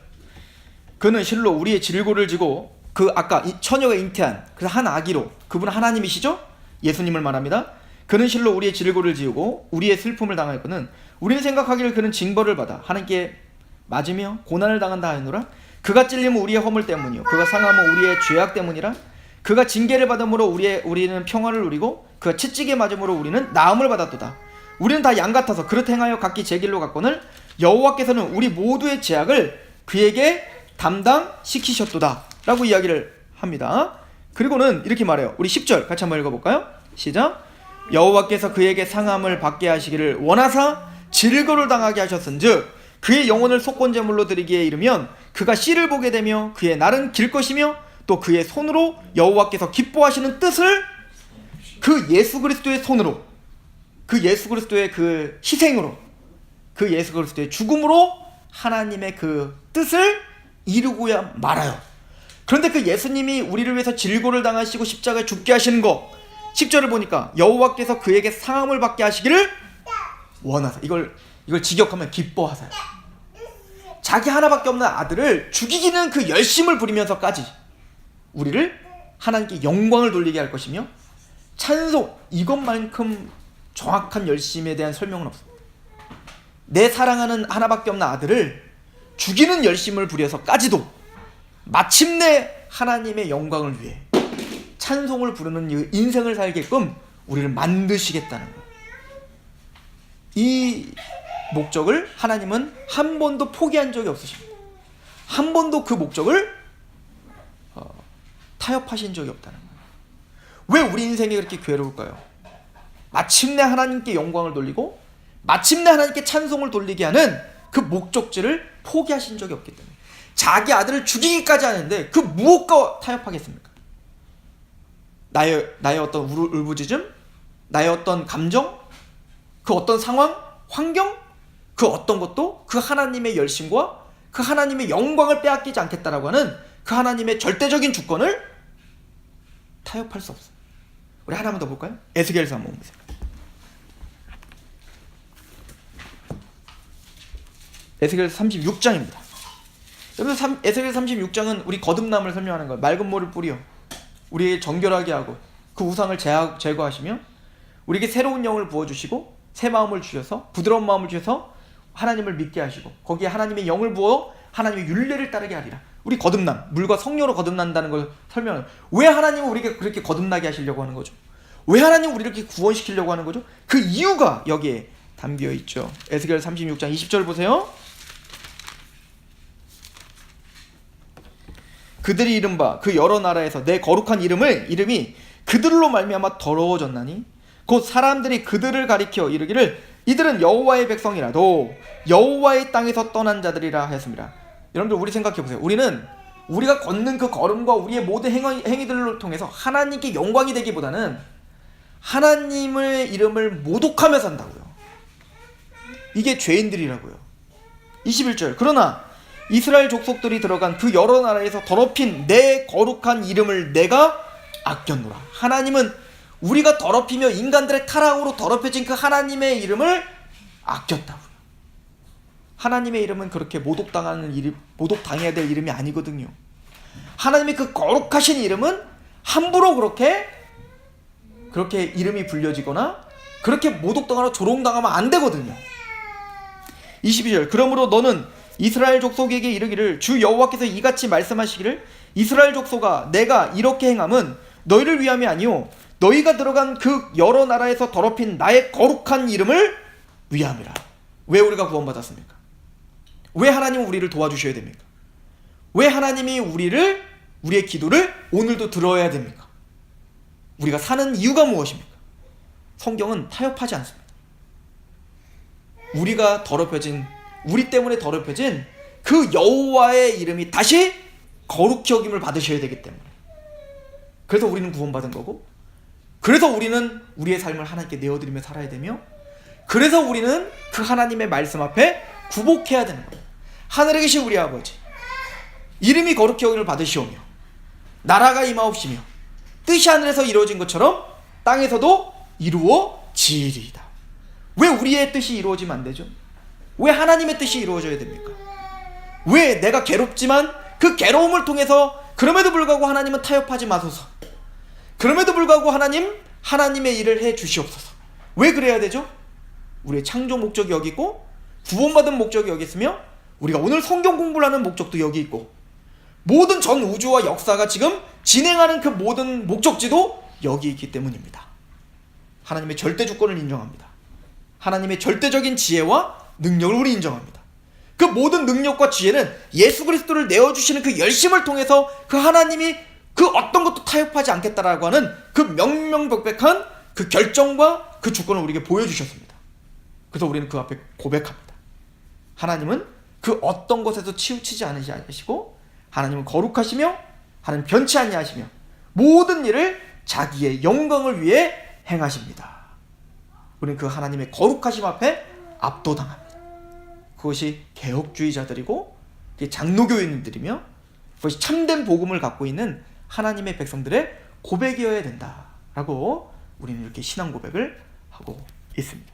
A: 그는 실로 우리의 질고를 지고 그 아까 이 처녀가 잉태한 그 한 아기로, 그분은 하나님이시죠? 예수님을 말합니다. 그는 실로 우리의 질고를 지우고 우리의 슬픔을 당하였거든 우리는 생각하기를 그는 징벌을 받아 하나님께 맞으며 고난을 당한다 하였노라. 그가 찔림은 우리의 허물 때문이요 그가 상함은 우리의 죄악 때문이라. 그가 징계를 받음으로 우리는 평화를 누리고 그가 채찍에 맞음으로 우리는 나음을 받았도다. 우리는 다 양 같아서 그릇 행하여 각기 제 길로 갔거늘 여호와께서는 우리 모두의 죄악을 그에게 담당시키셨도다 라고 이야기를 합니다. 그리고는 이렇게 말해요. 우리 10절 같이 한번 읽어볼까요? 시작. 여호와께서 그에게 상함을 받게 하시기를 원하사 질거를 당하게 하셨은즉 그의 영혼을 속건제물로 드리기에 이르면 그가 씨를 보게 되며 그의 날은 길 것이며 또 그의 손으로 여호와께서 기뻐하시는 뜻을 그 예수 그리스도의 손으로, 그 예수 그리스도의 그 희생으로, 그 예수 그리스도의 죽음으로 하나님의 그 뜻을 이루고야 말아요. 그런데 그 예수님이 우리를 위해서 질고를 당하시고 십자가에 죽게 하시는 거 10절을 보니까 여호와께서 그에게 상함을 받게 하시기를 원하사. 이걸 직역하면 기뻐하사요. 자기 하나밖에 없는 아들을 죽이기는 그 열심을 부리면서까지 우리를 하나님께 영광을 돌리게 할 것이며 찬송, 이것만큼 정확한 열심에 대한 설명은 없습니다. 내 사랑하는 하나밖에 없는 아들을 죽이는 열심을 부려서까지도 마침내 하나님의 영광을 위해 찬송을 부르는 인생을 살게끔 우리를 만드시겠다는 거예요. 이 목적을 하나님은 한 번도 포기한 적이 없으십니다. 한 번도 그 목적을 타협하신 적이 없다는 거예요. 왜 우리 인생이 그렇게 괴로울까요? 마침내 하나님께 영광을 돌리고 마침내 하나님께 찬송을 돌리게 하는 그 목적지를 포기하신 적이 없기 때문에. 자기 아들을 죽이기까지 하는데 그 무엇과 타협하겠습니까? 나의 어떤 울부짖음, 나의 어떤 감정, 그 어떤 상황, 환경, 그 어떤 것도 그 하나님의 열심과 그 하나님의 영광을 빼앗기지 않겠다라고 하는 그 하나님의 절대적인 주권을 타협할 수 없어요. 우리 하나만 더 볼까요? 에스겔서 한번 보세요. 에스겔서 36장입니다. 여기서 에스겔 36장은 우리 거듭남을 설명하는 거예요. 맑은 모를 뿌려 우리에게 정결하게 하고 그 우상을 제거하시며 우리에게 새로운 영을 부어주시고 새 마음을 주셔서 부드러운 마음을 주셔서 하나님을 믿게 하시고 거기에 하나님의 영을 부어 하나님의 율례를 따르게 하리라. 우리 거듭남, 물과 성령으로 거듭난다는 걸 설명해요. 왜 하나님은 우리에게 그렇게 거듭나게 하시려고 하는 거죠? 왜 하나님은 우리를 이렇게 구원시키려고 하는 거죠? 그 이유가 여기에 담겨 있죠. 에스겔 36장 20절 보세요. 그들이 이른바 그 여러 나라에서 내 거룩한 이름이 그들로 말미암아 더러워졌나니 곧 사람들이 그들을 가리켜 이르기를 이들은 여호와의 백성이라도 여호와의 땅에서 떠난 자들이라 하였습니다. 여러분들 우리 생각해보세요. 우리가 걷는 그 걸음과 우리의 모든 행위들을 통해서 하나님께 영광이 되기보다는 하나님의 이름을 모독하며 산다고요. 이게 죄인들이라고요. 21절. 그러나 이스라엘 족속들이 들어간 그 여러 나라에서 더럽힌 내 거룩한 이름을 내가 아꼈노라. 하나님은 우리가 더럽히며 인간들의 타락으로 더럽혀진 그 하나님의 이름을 아꼈다고요. 하나님의 이름은 그렇게 모독당해야 될 이름이 아니거든요. 하나님의 그 거룩하신 이름은 함부로 그렇게 이름이 불려지거나 그렇게 모독당하고 조롱당하면 안 되거든요. 22절 그러므로 너는 이스라엘 족속에게 이르기를 주 여호와께서 이같이 말씀하시기를 이스라엘 족속아 내가 이렇게 행함은 너희를 위함이 아니요 너희가 들어간 그 여러 나라에서 더럽힌 나의 거룩한 이름을 위함이라. 왜 우리가 구원받았습니까? 왜 하나님은 우리를 도와주셔야 됩니까? 왜 하나님이 우리의 기도를 오늘도 들어야 됩니까? 우리가 사는 이유가 무엇입니까? 성경은 타협하지 않습니다. 우리 때문에 더럽혀진 그 여호와의 이름이 다시 거룩히 여김을 받으셔야 되기 때문에, 그래서 우리는 구원받은 거고, 그래서 우리는 우리의 삶을 하나님께 내어드리며 살아야 되며, 그래서 우리는 그 하나님의 말씀 앞에 굴복해야 되는 거예요. 하늘에 계신 우리 아버지, 이름이 거룩히 여김을 받으시오며 나라가 임하옵시며 뜻이 하늘에서 이루어진 것처럼 땅에서도 이루어지리이다. 왜 우리의 뜻이 이루어지면 안 되죠? 왜 하나님의 뜻이 이루어져야 됩니까? 왜 내가 괴롭지만 그 괴로움을 통해서 그럼에도 불구하고 하나님은 타협하지 마소서, 그럼에도 불구하고 하나님의 일을 해 주시옵소서. 왜 그래야 되죠? 우리의 창조 목적이 여기 있고 구원받은 목적이 여기 있으며 우리가 오늘 성경 공부를 하는 목적도 여기 있고 모든 전 우주와 역사가 지금 진행하는 그 모든 목적지도 여기 있기 때문입니다. 하나님의 절대 주권을 인정합니다. 하나님의 절대적인 지혜와 능력을 우리 인정합니다. 그 모든 능력과 지혜는 예수 그리스도를 내어주시는 그 열심을 통해서 그 하나님이 그 어떤 것도 타협하지 않겠다라고 하는 그 명명백백한 그 결정과 그 주권을 우리에게 보여주셨습니다. 그래서 우리는 그 앞에 고백합니다. 하나님은 그 어떤 것에서 치우치지 않으시고 하나님은 거룩하시며 하나님 변치 아니하시며 모든 일을 자기의 영광을 위해 행하십니다. 우리는 그 하나님의 거룩하심 앞에 압도당합니다. 그것이 개혁주의자들이고 장로교인들이며 그것이 참된 복음을 갖고 있는 하나님의 백성들의 고백이어야 된다라고 우리는 이렇게 신앙 고백을 하고 있습니다.